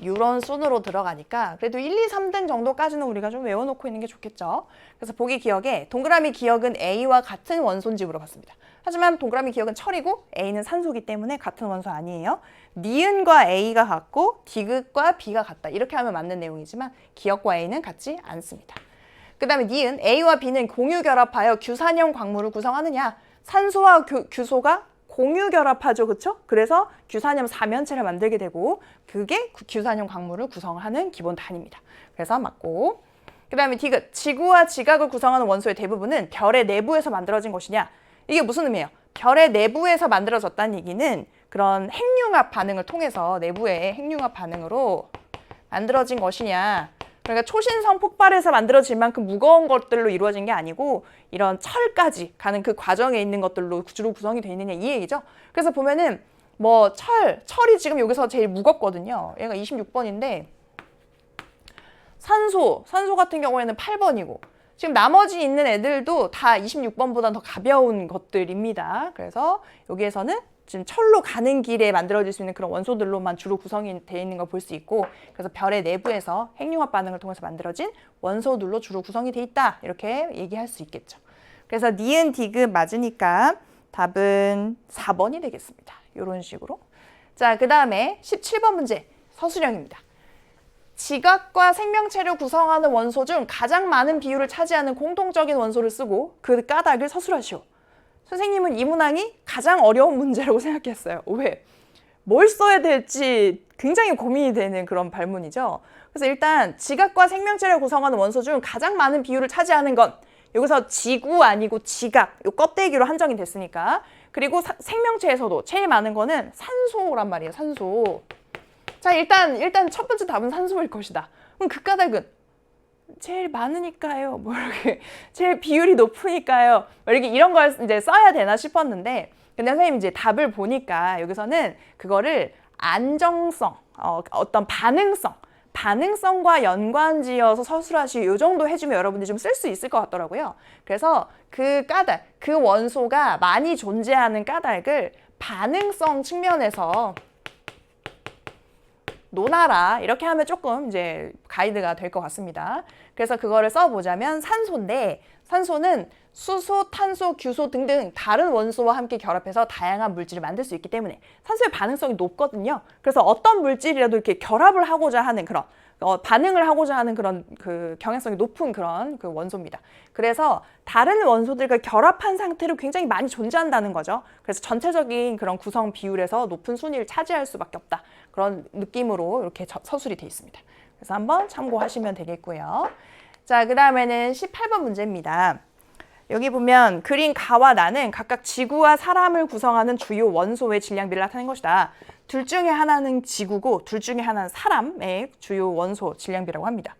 이런 순으로 들어가니까 그래도 1, 2, 3등 정도까지는 우리가 좀 외워놓고 있는 게 좋겠죠. 그래서 보기 기억에 동그라미 기억은 A와 같은 원소인지 물어봤습니다. 하지만 동그라미 기억은 철이고 A는 산소이기 때문에 같은 원소 아니에요. 니은과 A가 같고 디귿과 B가 같다. 이렇게 하면 맞는 내용이지만 기억과 A는 같지 않습니다. 그 다음에 니은 A와 B는 공유 결합하여 규산형 광물을 구성하느냐. 산소와 규소가 공유 결합하죠. 그렇죠? 그래서 규산염 사면체를 만들게 되고 그게 규산염 광물을 구성하는 기본 단위입니다. 그래서 맞고 그 다음에 디귿 지구와 지각을 구성하는 원소의 대부분은 별의 내부에서 만들어진 것이냐. 이게 무슨 의미예요? 별의 내부에서 만들어졌다는 얘기는 그런 핵융합 반응을 통해서 내부의 핵융합 반응으로 만들어진 것이냐. 그러니까 초신성 폭발에서 만들어질 만큼 무거운 것들로 이루어진 게 아니고 이런 철까지 가는 그 과정에 있는 것들로 주로 구성이 되어 있느냐 이 얘기죠. 그래서 보면은 철이 지금 여기서 제일 무겁거든요. 얘가 26번인데 산소 같은 경우에는 8번이고 지금 나머지 있는 애들도 다 26번보다 더 가벼운 것들입니다. 그래서 여기에서는 지금 철로 가는 길에 만들어질 수 있는 그런 원소들로만 주로 구성이 되어 있는 걸 볼 수 있고 그래서 별의 내부에서 핵융합 반응을 통해서 만들어진 원소들로 주로 구성이 되어 있다. 이렇게 얘기할 수 있겠죠. 그래서 니은 디귿 맞으니까 답은 4번이 되겠습니다. 이런 식으로. 자, 그 다음에 17번 문제 서술형입니다. 지각과 생명체를 구성하는 원소 중 가장 많은 비율을 차지하는 공통적인 원소를 쓰고 그 까닭을 서술하시오. 선생님은 이 문항이 가장 어려운 문제라고 생각했어요. 왜? 뭘 써야 될지 굉장히 고민이 되는 그런 발문이죠. 그래서 일단 지각과 생명체를 구성하는 원소 중 가장 많은 비율을 차지하는 건 여기서 지구 아니고 지각, 요 껍데기로 한정이 됐으니까 그리고 생명체에서도 제일 많은 거는 산소란 말이에요. 산소. 자, 일단 첫 번째 답은 산소일 것이다. 그럼 그 까닭은 제일 많으니까요. 이렇게 제일 비율이 높으니까요. 이렇게 이런 걸 이제 써야 되나 싶었는데, 근데 선생님 이제 답을 보니까 여기서는 그거를 안정성, 어떤 반응성과 연관지어서 서술하시 이 정도 해주면 여러분들이 좀 쓸 수 있을 것 같더라고요. 그래서 그 까닭, 그 원소가 많이 존재하는 까닭을 반응성 측면에서 논하라 이렇게 하면 조금 이제 가이드가 될 것 같습니다. 그래서 그거를 써보자면 산소인데 산소는 수소, 탄소, 규소 등등 다른 원소와 함께 결합해서 다양한 물질을 만들 수 있기 때문에 산소의 반응성이 높거든요. 그래서 어떤 물질이라도 이렇게 결합을 하고자 하는 그런 반응을 하고자 하는 그런 그 경향성이 높은 그런 그 원소입니다. 그래서 다른 원소들과 결합한 상태로 굉장히 많이 존재한다는 거죠. 그래서 전체적인 그런 구성 비율에서 높은 순위를 차지할 수밖에 없다. 그런 느낌으로 이렇게 서술이 되어 있습니다. 그래서 한번 참고하시면 되겠고요. 자, 그 다음에는 18번 문제입니다. 여기 보면 그린 가와 나는 각각 지구와 사람을 구성하는 주요 원소의 질량비를 나타낸 것이다. 둘 중에 하나는 지구고 둘 중에 하나는 사람의 주요 원소 질량비라고 합니다.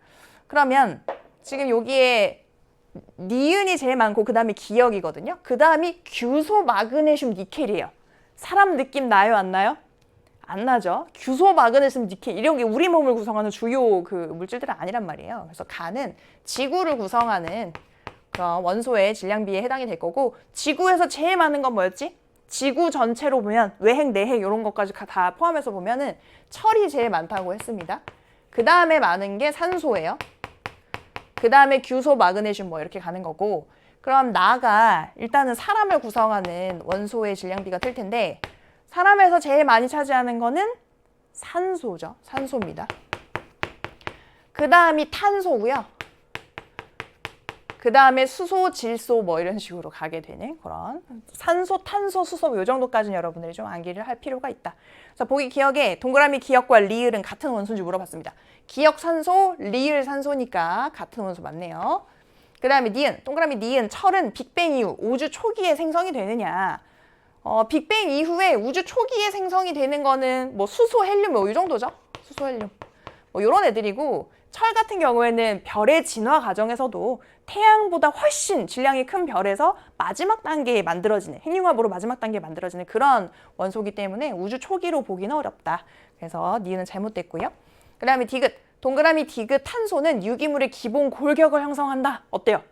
그러면 지금 여기에 니은이 제일 많고 그 다음에 기역이거든요. 그 다음이 규소 마그네슘 니켈이에요. 사람 느낌 나요, 안 나요? 안 나죠. 규소 마그네슘 니켈 이런 게 우리 몸을 구성하는 주요 그 물질들은 아니란 말이에요. 그래서 가는 지구를 구성하는 그런 원소의 질량비에 해당이 될 거고, 지구에서 제일 많은 건 뭐였지? 지구 전체로 보면 외핵, 내핵 이런 것까지 다 포함해서 보면은 철이 제일 많다고 했습니다. 그 다음에 많은 게 산소예요. 그 다음에 규소, 마그네슘 뭐 이렇게 가는 거고, 그럼 나가 일단은 사람을 구성하는 원소의 질량비가 될 텐데, 사람에서 제일 많이 차지하는 거는 산소죠. 산소입니다. 그 다음이 탄소고요. 그 다음에 수소, 질소 뭐 이런 식으로 가게 되는 그런 산소, 탄소, 수소 이 정도까지는 여러분들이 좀 암기를 할 필요가 있다. 그래서 보기 기억에 동그라미 기역과 리을은 같은 원소인지 물어봤습니다. 기역 산소, 리을 산소니까 같은 원소 맞네요. 그 다음에 니은, 동그라미 니은, 철은 빅뱅 이후 우주 초기에 생성이 되느냐. 빅뱅 이후에 우주 초기에 생성이 되는 거는 뭐 수소, 헬륨 뭐 이 정도죠. 수소, 헬륨 뭐 이런 애들이고, 철 같은 경우에는 별의 진화 과정에서도 태양보다 훨씬 질량이 큰 별에서 마지막 단계에 만들어지는, 핵융합으로 마지막 단계에 만들어지는 그런 원소이기 때문에 우주 초기로 보기는 어렵다. 그래서 니은은 잘못됐고요. 그 다음에 디귿, 동그라미 디귿 탄소는 유기물의 기본 골격을 형성한다. 어때요?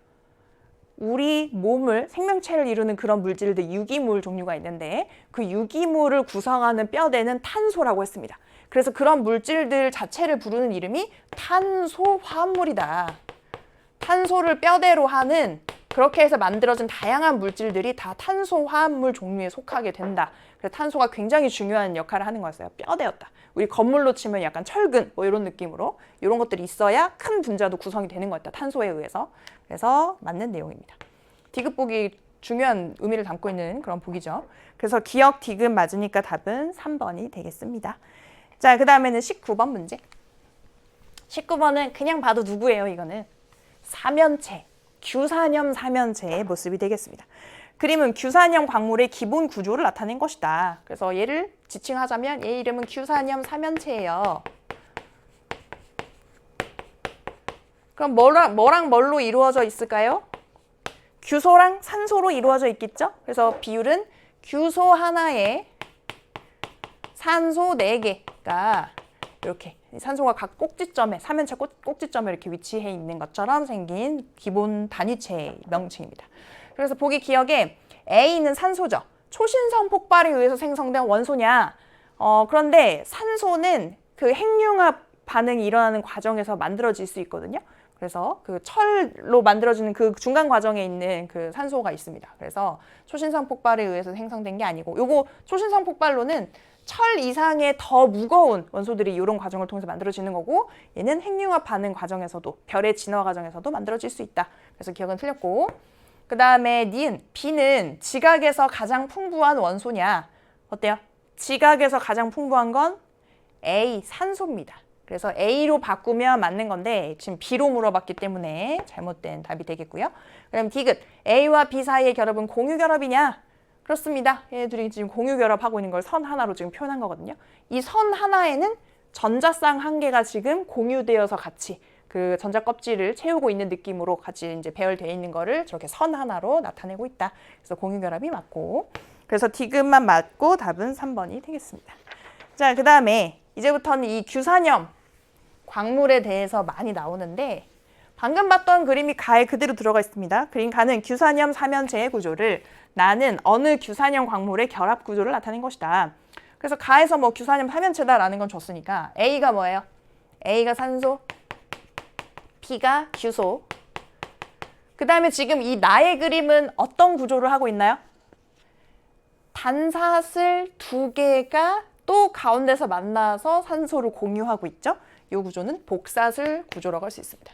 우리 몸을, 생명체를 이루는 그런 물질들, 유기물 종류가 있는데 그 유기물을 구성하는 뼈대는 탄소라고 했습니다. 그래서 그런 물질들 자체를 부르는 이름이 탄소화합물이다. 탄소를 뼈대로 하는, 그렇게 해서 만들어진 다양한 물질들이 다 탄소화합물 종류에 속하게 된다. 그래서 탄소가 굉장히 중요한 역할을 하는 거였어요. 뼈대였다. 우리 건물로 치면 약간 철근 뭐 이런 느낌으로 이런 것들이 있어야 큰 분자도 구성이 되는 거였다. 탄소에 의해서. 그래서 맞는 내용입니다. 디귿 보기 중요한 의미를 담고 있는 그런 보기죠. 그래서 기역 디귿 맞으니까 답은 3번이 되겠습니다. 자, 그 다음에는 19번 문제. 19번은 그냥 봐도 누구예요, 이거는? 사면체, 규산염 사면체의 모습이 되겠습니다. 그림은 규산염 광물의 기본 구조를 나타낸 것이다. 그래서 얘를 지칭하자면 얘 이름은 규산염 사면체예요. 그럼 뭐랑 뭘로 이루어져 있을까요? 규소랑 산소로 이루어져 있겠죠? 그래서 비율은 규소 하나에 산소 4개가 이렇게 산소가 각 꼭지점에, 사면체 꼭지점에 이렇게 위치해 있는 것처럼 생긴 기본 단위체의 명칭입니다. 그래서 보기 기억에 A는 산소죠. 초신성 폭발에 의해서 생성된 원소냐. 그런데 산소는 그 핵융합 반응이 일어나는 과정에서 만들어질 수 있거든요. 그래서 그 철로 만들어지는 그 중간 과정에 있는 그 산소가 있습니다. 그래서 초신성 폭발에 의해서 생성된 게 아니고, 요거 초신성 폭발로는 철 이상의 더 무거운 원소들이 이런 과정을 통해서 만들어지는 거고, 얘는 핵융합 반응 과정에서도, 별의 진화 과정에서도 만들어질 수 있다. 그래서 기억은 틀렸고, 그 다음에 니은, B는 지각에서 가장 풍부한 원소냐. 어때요? 지각에서 가장 풍부한 건 A, 산소입니다. 그래서 A로 바꾸면 맞는 건데 지금 B로 물어봤기 때문에 잘못된 답이 되겠고요. 그럼 디귿, A와 B 사이의 결합은 공유결합이냐? 그렇습니다. 얘들이 지금 공유결합하고 있는 걸 선 하나로 지금 표현한 거거든요. 이 선 하나에는 전자쌍 한 개가 지금 공유되어서 같이 그 전자 껍질을 채우고 있는 느낌으로 같이 이제 배열되어 있는 거를 저렇게 선 하나로 나타내고 있다. 그래서 공유결합이 맞고, 그래서 디귿만 맞고 답은 3번이 되겠습니다. 자, 그 다음에 이제부터는 이 규산염 광물에 대해서 많이 나오는데, 방금 봤던 그림이 가에 그대로 들어가 있습니다. 그림 가는 규산염 사면체의 구조를 나는 어느 규산염 광물의 결합 구조를 나타낸 것이다. 그래서 가에서 뭐 규산염 사면체다라는 건 줬으니까 A가 뭐예요? A가 산소, B가 규소. 그 다음에 지금 이 나의 그림은 어떤 구조를 하고 있나요? 단사슬 2개가 또 가운데서 만나서 산소를 공유하고 있죠. 이 구조는 복사슬 구조라고 할 수 있습니다.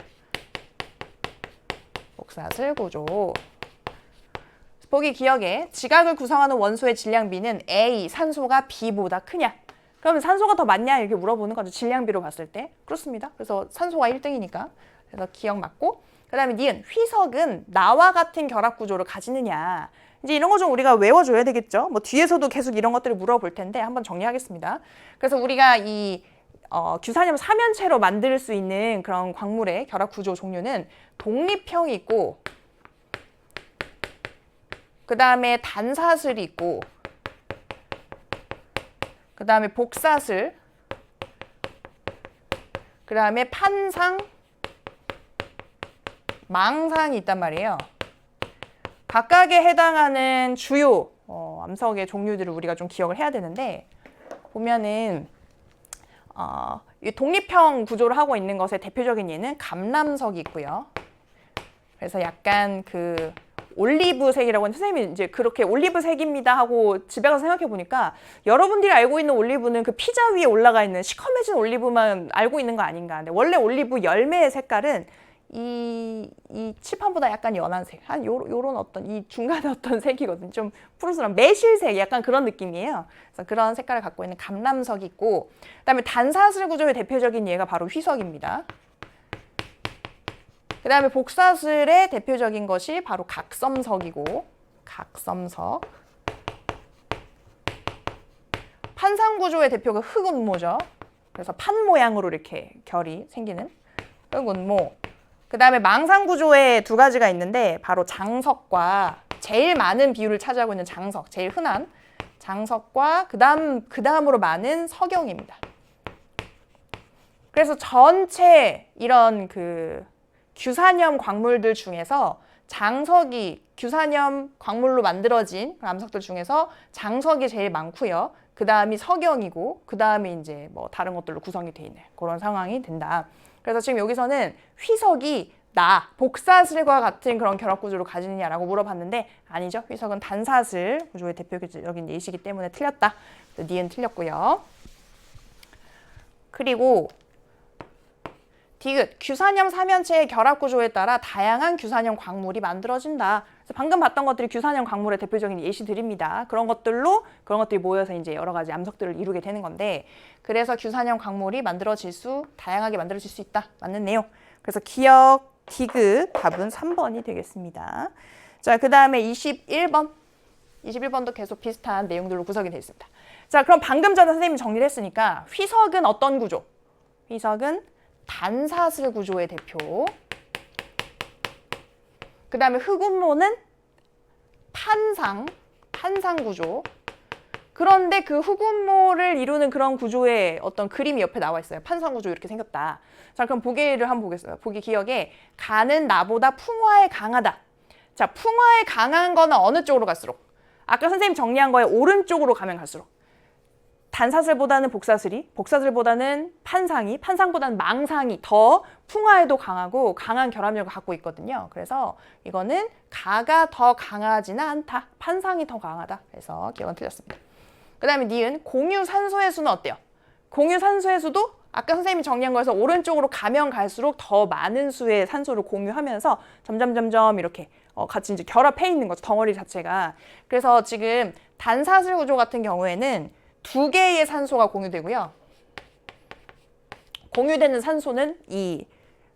복사슬 구조. 보기 기억에 지각을 구성하는 원소의 질량비는 A, 산소가 B보다 크냐? 그러면 산소가 더 많냐? 이렇게 물어보는 거죠. 질량비로 봤을 때. 그렇습니다. 그래서 산소가 1등이니까. 그래서 기억 맞고. 그 다음에 니은, 휘석은 나와 같은 결합 구조를 가지느냐? 이제 이런 거 좀 우리가 외워줘야 되겠죠. 뭐 뒤에서도 계속 이런 것들을 물어볼 텐데 한번 정리하겠습니다. 그래서 우리가 이 규산염 사면체로 만들 수 있는 그런 광물의 결합 구조 종류는 독립형이 있고 그 다음에 단사슬이 있고, 그 다음에 복사슬, 그 다음에 판상, 망상이 있단 말이에요. 각각에 해당하는 주요 암석의 종류들을 우리가 좀 기억을 해야 되는데, 보면은 이 독립형 구조를 하고 있는 것의 대표적인 예는 감람석이 있고요. 그래서 약간 그 올리브색이라고 하는, 선생님이 이제 그렇게 올리브색입니다 하고 집에 가서 생각해 보니까 여러분들이 알고 있는 올리브는 그 피자 위에 올라가 있는 시커매진 올리브만 알고 있는 거 아닌가. 근데 원래 올리브 열매의 색깔은 이 칠판보다 약간 연한 색, 한 요런 어떤 이 중간에 어떤 색이거든요. 좀 푸르스런 매실색, 약간 그런 느낌이에요. 그래서 그런 색깔을 갖고 있는 감람석이 있고, 그다음에 단사슬 구조의 대표적인 예가 바로 휘석입니다. 그 다음에 복사슬의 대표적인 것이 바로 각섬석이고, 각섬석. 판상구조의 대표가 흑운모죠. 그래서 판 모양으로 이렇게 결이 생기는 흑운모. 그 다음에 망상구조의 두 가지가 있는데, 바로 장석과 제일 많은 비율을 차지하고 있는 장석, 제일 흔한 장석과 그 다음으로 많은 석영입니다. 그래서 전체 이런 그 규산염 광물들 중에서 장석이, 규산염 광물로 만들어진 암석들 중에서 장석이 제일 많고요. 그 다음이 석영이고, 그 다음에 이제 뭐 다른 것들로 구성이 돼 있는 그런 상황이 된다. 그래서 지금 여기서는 휘석이 복사슬과 같은 그런 결합 구조를 가지느냐라고 물어봤는데, 아니죠. 휘석은 단사슬 구조의 대표적인 예시이기 때문에 틀렸다. 니은 틀렸고요. 그리고 디귿, 규산염 사면체의 결합 구조에 따라 다양한 규산염 광물이 만들어진다. 그래서 방금 봤던 것들이 규산염 광물의 대표적인 예시들입니다. 그런 것들이 모여서 이제 여러 가지 암석들을 이루게 되는 건데, 그래서 규산염 광물이 다양하게 만들어질 수 있다. 맞는 내용. 그래서 기억, 디귿, 답은 3번이 되겠습니다. 자, 그 다음에 21번도 계속 비슷한 내용들로 구성이 되어 있습니다. 자, 그럼 방금 전에 선생님이 정리를 했으니까, 휘석은 어떤 구조? 휘석은 단사슬 구조의 대표. 그 다음에 흑운모는 판상 구조. 그런데 그 흑운모를 이루는 그런 구조의 어떤 그림이 옆에 나와 있어요. 판상 구조 이렇게 생겼다. 자, 그럼 보기를 한번 보겠어요. 보기 기억에 가는 나보다 풍화에 강하다. 자, 풍화에 강한 거는 어느 쪽으로 갈수록? 아까 선생님 정리한 거에 오른쪽으로 가면 갈수록. 단사슬보다는 복사슬보다는 판상보다는 망상이 더 풍화에도 강하고 강한 결합력을 갖고 있거든요. 그래서 이거는 가가 더 강하지는 않다. 판상이 더 강하다. 그래서 기억은 틀렸습니다. 그 다음에 니은, 공유산소의 수는 어때요? 공유산소의 수도 아까 선생님이 정리한 거에서 오른쪽으로 가면 갈수록 더 많은 수의 산소를 공유하면서 점점 이렇게 같이 이제 결합해 있는 거죠. 덩어리 자체가. 그래서 지금 단사슬 구조 같은 경우에는 2개의 산소가 공유되고요. 공유되는 산소는 이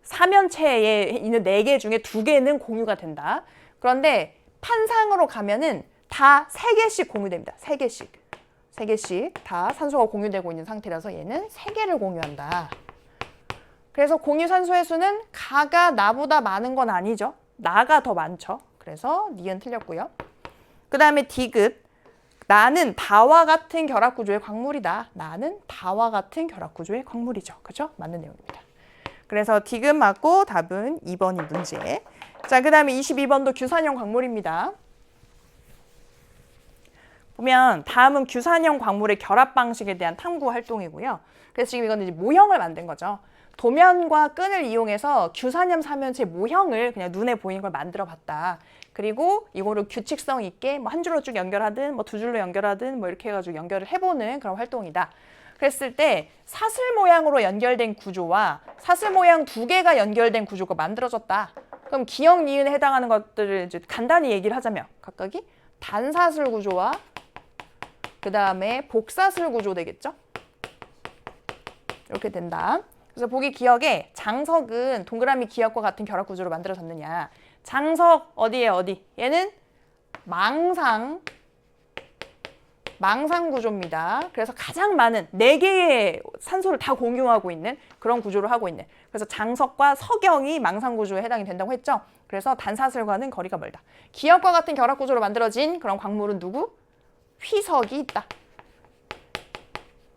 사면체에 있는 4개 중에 2개는 공유가 된다. 그런데 판상으로 가면은 다 3개씩 공유됩니다. 3개씩 다 산소가 공유되고 있는 상태라서 얘는 3개를 공유한다. 그래서 공유산소의 수는 가가 나보다 많은 건 아니죠. 나가 더 많죠. 그래서 니은 틀렸고요. 그 다음에 디귿. 나는 다와 같은 결합 구조의 광물이다. 나는 다와 같은 결합 구조의 광물이죠. 그렇죠? 맞는 내용입니다. 그래서 디귿 맞고 답은 2번이 문제. 자, 그 다음에 22번도 규산염 광물입니다. 보면 다음은 규산염 광물의 결합 방식에 대한 탐구 활동이고요. 그래서 지금 이거는 이제 모형을 만든 거죠. 도면과 끈을 이용해서 규산염 사면체 모형을 그냥 눈에 보이는 걸 만들어 봤다. 그리고 이거를 규칙성 있게 뭐 한 줄로 쭉 연결하든 뭐 2줄로 연결하든 뭐 이렇게 해가지고 연결을 해보는 그런 활동이다. 그랬을 때 사슬 모양으로 연결된 구조와 사슬 모양 2개가 연결된 구조가 만들어졌다. 그럼 기억, 니은에 해당하는 것들을 이제 간단히 얘기를 하자면 각각이 단사슬 구조와 그 다음에 복사슬 구조 되겠죠? 이렇게 된다. 그래서 보기 기억에 장석은 동그라미 기억과 같은 결합 구조로 만들어졌느냐. 장석 어디에 어디? 얘는 망상 망상 구조입니다. 그래서 가장 많은 4개의 산소를 다 공유하고 있는 그런 구조를 하고 있는. 그래서 장석과 석영이 망상 구조에 해당이 된다고 했죠. 그래서 단사슬과는 거리가 멀다. 기역과 같은 결합 구조로 만들어진 그런 광물은 누구? 휘석이 있다.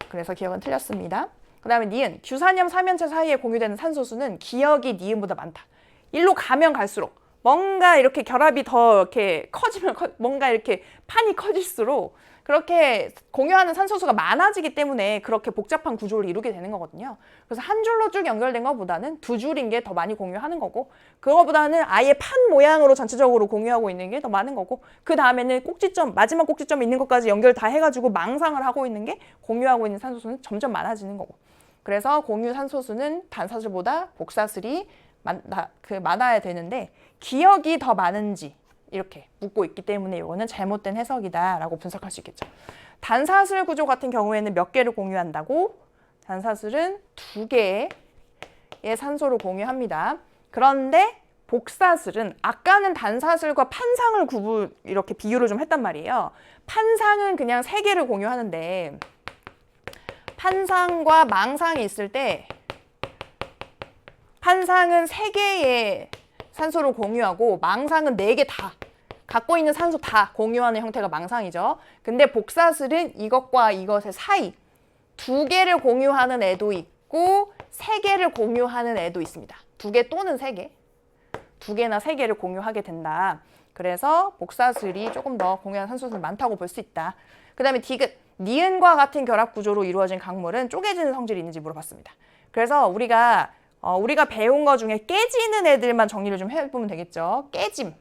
그래서 기역은 틀렸습니다. 그 다음에 니은, 규산염 삼연체 사이에 공유되는 산소수는 기역이 니은보다 많다. 일로 가면 갈수록 뭔가 이렇게 결합이 더 이렇게 커지면 뭔가 이렇게 판이 커질수록 그렇게 공유하는 산소수가 많아지기 때문에 그렇게 복잡한 구조를 이루게 되는 거거든요. 그래서 한 줄로 쭉 연결된 것보다는 2줄인 게 더 많이 공유하는 거고, 그거보다는 아예 판 모양으로 전체적으로 공유하고 있는 게 더 많은 거고, 그 다음에는 꼭지점, 마지막 꼭지점에 있는 것까지 연결 다 해가지고 망상을 하고 있는 게 공유하고 있는 산소수는 점점 많아지는 거고. 그래서 공유 산소수는 단사슬보다 복사슬이 많아야 되는데 기역이 더 많은지 이렇게 묻고 있기 때문에 이거는 잘못된 해석이다라고 분석할 수 있겠죠. 단사슬 구조 같은 경우에는 몇 개를 공유한다고? 단사슬은 2개의 산소를 공유합니다. 그런데 복사슬은 아까는 단사슬과 판상을 이렇게 비유를 좀 했단 말이에요. 판상은 그냥 3개를 공유하는데 판상과 망상이 있을 때 판상은 3개의 산소를 공유하고 망상은 4개 다 갖고 있는 산소 다 공유하는 형태가 망상이죠. 근데 복사슬은 이것과 이것의 사이 2개를 공유하는 애도 있고 3개를 공유하는 애도 있습니다. 2개 또는 3개, 2개나 3개를 공유하게 된다. 그래서 복사슬이 조금 더 공유하는 산소수는 많다고 볼 수 있다. 그 다음에 디귿, 니은과 같은 결합 구조로 이루어진 강물은 쪼개지는 성질이 있는지 물어봤습니다. 그래서 우리가 배운 거 중에 깨지는 애들만 정리를 좀 해보면 되겠죠. 깨짐.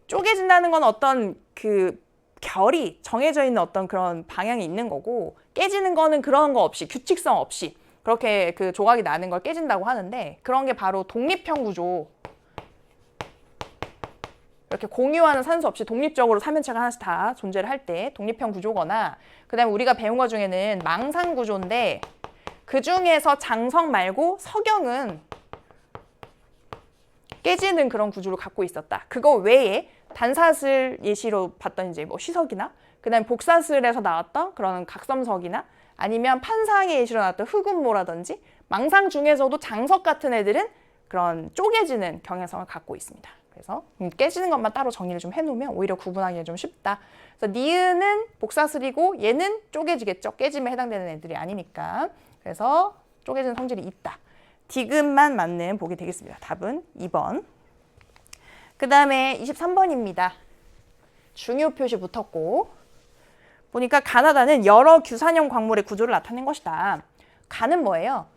쪼개진다는 건 어떤 그 결이 정해져 있는 어떤 그런 방향이 있는 거고, 깨지는 거는 그런 거 없이, 규칙성 없이 그렇게 그 조각이 나는 걸 깨진다고 하는데, 그런 게 바로 독립형 구조. 이렇게 공유하는 산소 없이 독립적으로 삼연체가 하나씩 다 존재를 할 때 독립형 구조거나, 그 다음에 우리가 배운 거 중에는 망상 구조인데 그 중에서 장석 말고 석영은 깨지는 그런 구조를 갖고 있었다. 그거 외에 단사슬 예시로 봤던 이제 뭐 시석이나 그 다음에 복사슬에서 나왔던 그런 각섬석이나 아니면 판상의 예시로 나왔던 흑운모라든지 망상 중에서도 장석 같은 애들은 그런 쪼개지는 경향성을 갖고 있습니다. 그래서 깨지는 것만 따로 정리를 좀 해놓으면 오히려 구분하기가 좀 쉽다. 그래서 니은은 복사슬이고 얘는 쪼개지겠죠. 깨짐에 해당되는 애들이 아니니까. 그래서 쪼개지는 성질이 있다. 디귿만 맞는 보기 되겠습니다. 답은 2번. 그 다음에 23번입니다. 중요 표시 붙었고, 보니까 가나다는 여러 규산염 광물의 구조를 나타낸 것이다. 가는 뭐예요?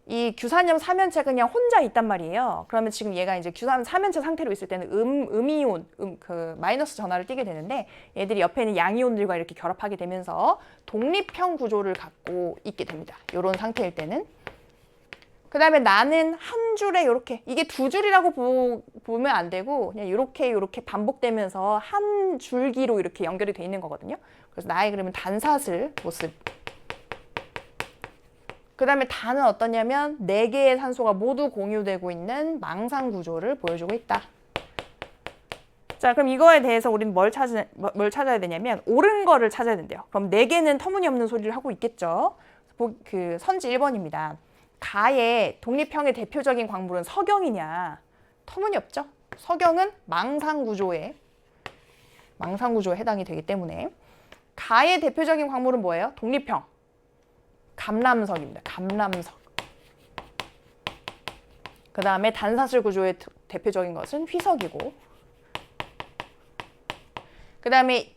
이 규산염 삼연체가 그냥 혼자 있단 말이에요. 그러면 지금 얘가 이제 규산 삼연체 상태로 있을 때는 음이온, 그 마이너스 전하를 띠게 되는데 얘들이 옆에 있는 양이온들과 이렇게 결합하게 되면서 독립형 구조를 갖고 있게 됩니다. 이런 상태일 때는. 그 다음에 나는 한 줄에 이렇게, 이게 2줄이라고 보면 안 되고 그냥 이렇게 반복되면서 한 줄기로 이렇게 연결이 돼 있는 거거든요. 그래서 나의 그러면 단사슬 모습. 그 다음에 단은 어떠냐면 4개의 산소가 모두 공유되고 있는 망상 구조를 보여주고 있다. 자, 그럼 이거에 대해서 우리는 뭘 찾아야 되냐면 옳은 거를 찾아야 된대요. 그럼 4개는 터무니없는 소리를 하고 있겠죠. 그 선지 1번입니다. 가의 독립형의 대표적인 광물은 석영이냐? 터무니없죠. 석영은 망상 구조에 해당이 되기 때문에. 가의 대표적인 광물은 뭐예요? 독립형. 감람석입니다. 감람석. 그 다음에 단사슬 구조의 대표적인 것은 휘석이고, 그 다음에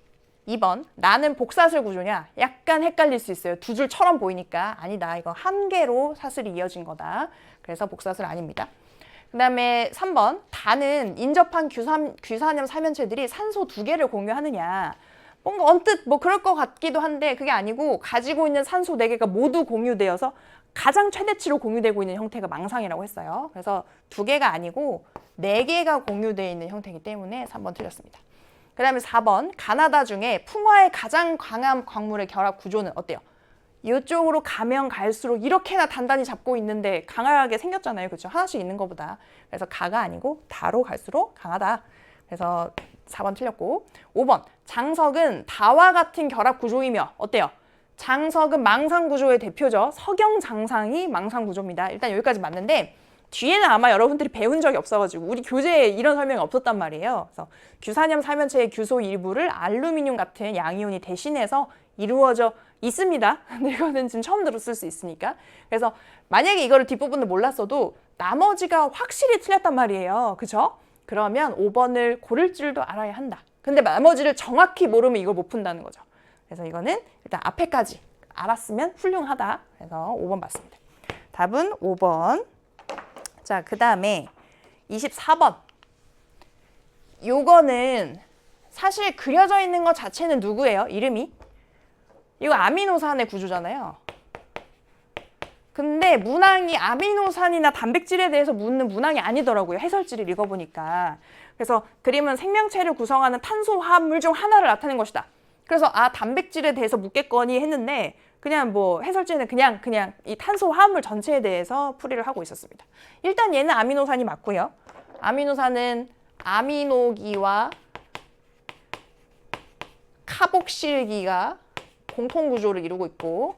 2번, 나는 복사슬 구조냐? 약간 헷갈릴 수 있어요. 2줄처럼 보이니까 아니다. 이거 한 개로 사슬이 이어진 거다. 그래서 복사슬 아닙니다. 그 다음에 3번, 단은 인접한 규산염 삼연체들이 산소 2개를 공유하느냐? 뭔가 언뜻 뭐 그럴 것 같기도 한데 그게 아니고 가지고 있는 산소 4개가 모두 공유되어서 가장 최대치로 공유되고 있는 형태가 망상이라고 했어요. 그래서 2개가 아니고 4개가 공유되어 있는 형태이기 때문에 3번 틀렸습니다. 그 다음에 4번, 가나다 중에 풍화의 가장 강한 광물의 결합 구조는 어때요? 이쪽으로 가면 갈수록 이렇게나 단단히 잡고 있는데 강하게 생겼잖아요. 그렇죠? 하나씩 있는 것보다. 그래서 가가 아니고 다로 갈수록 강하다. 그래서 4번 틀렸고 5번 장석은 다와 같은 결합 구조이며 어때요? 장석은 망상 구조의 대표죠. 석영장상이 망상 구조입니다. 일단 여기까지 맞는데 뒤에는 아마 여러분들이 배운 적이 없어가지고 우리 교재에 이런 설명이 없었단 말이에요. 그래서 규산염 사면체의 규소 일부를 알루미늄 같은 양이온이 대신해서 이루어져 있습니다. 근데 이거는 지금 처음 들었을 수 있으니까. 그래서 만약에 이거를 뒷부분을 몰랐어도 나머지가 확실히 틀렸단 말이에요. 그죠? 그러면 5번을 고를 줄도 알아야 한다. 근데 나머지를 정확히 모르면 이걸 못 푼다는 거죠. 그래서 이거는 일단 앞에까지 알았으면 훌륭하다. 그래서 5번 맞습니다. 답은 5번. 자, 그 다음에 24번. 요거는 사실 그려져 있는 것 자체는 누구예요? 이름이? 이거 아미노산의 구조잖아요. 근데 문항이 아미노산이나 단백질에 대해서 묻는 문항이 아니더라고요. 해설지를 읽어보니까. 그래서 그림은 생명체를 구성하는 탄소 화합물 중 하나를 나타낸 것이다. 그래서 단백질에 대해서 묻겠거니 했는데 그냥 뭐 해설지는 그냥 이 탄소 화합물 전체에 대해서 풀이를 하고 있었습니다. 일단 얘는 아미노산이 맞고요. 아미노산은 아미노기와 카복실기가 공통 구조를 이루고 있고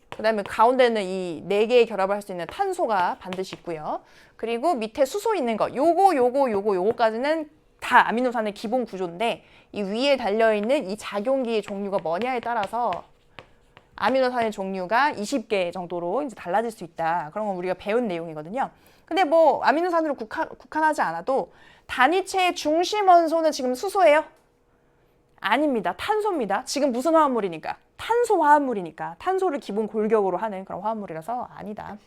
그 다음에 가운데는 이 4개의 결합을 할 수 있는 탄소가 반드시 있고요. 그리고 밑에 수소 있는 거 요거까지는 다 아미노산의 기본 구조인데 이 위에 달려있는 이 작용기의 종류가 뭐냐에 따라서 아미노산의 종류가 20개 정도로 이제 달라질 수 있다. 그런 건 우리가 배운 내용이거든요. 근데 뭐 아미노산으로 국한하지 않아도 단위체의 중심 원소는 지금 수소예요? 아닙니다. 탄소입니다. 지금 무슨 화합물이니까? 탄소 화합물이니까. 탄소를 기본 골격으로 하는 그런 화합물이라서 아니다.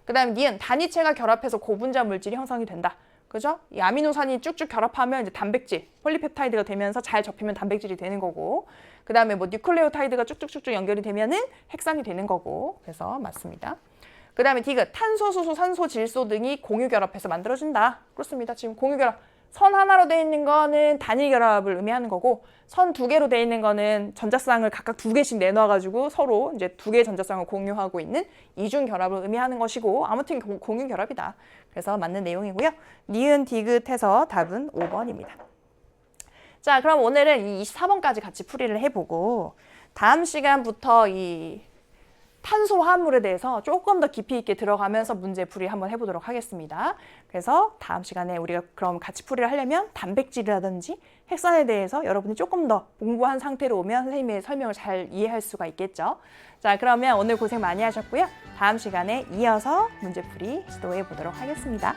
그 다음에 니은 단위체가 결합해서 고분자 물질이 형성이 된다. 그죠? 이 아미노산이 쭉쭉 결합하면 이제 단백질, 폴리펩타이드가 되면서 잘 접히면 단백질이 되는 거고 그 다음에 뭐 뉴클레오타이드가 쭉쭉쭉쭉 연결이 되면은 핵산이 되는 거고 그래서 맞습니다. 그 다음에 디귿 탄소, 수소, 산소, 질소 등이 공유 결합해서 만들어진다. 그렇습니다. 지금 공유 결합 선 하나로 되어 있는 거는 단일 결합을 의미하는 거고 선 2개로 되어 있는 거는 전자쌍을 각각 2개씩 내놔가지고 서로 이제 2개의 전자쌍을 공유하고 있는 이중 결합을 의미하는 것이고 아무튼 공유 결합이다. 그래서 맞는 내용이고요. 니은 디귿해서 답은 5번입니다. 자, 그럼 오늘은 이 24번까지 같이 풀이를 해보고 다음 시간부터 이 탄소 화합물에 대해서 조금 더 깊이 있게 들어가면서 문제 풀이 한번 해보도록 하겠습니다. 그래서 다음 시간에 우리가 그럼 같이 풀이를 하려면 단백질이라든지 핵산에 대해서 여러분이 조금 더 공부한 상태로 오면 선생님의 설명을 잘 이해할 수가 있겠죠. 자, 그러면 오늘 고생 많이 하셨고요. 다음 시간에 이어서 문제 풀이 시도해 보도록 하겠습니다.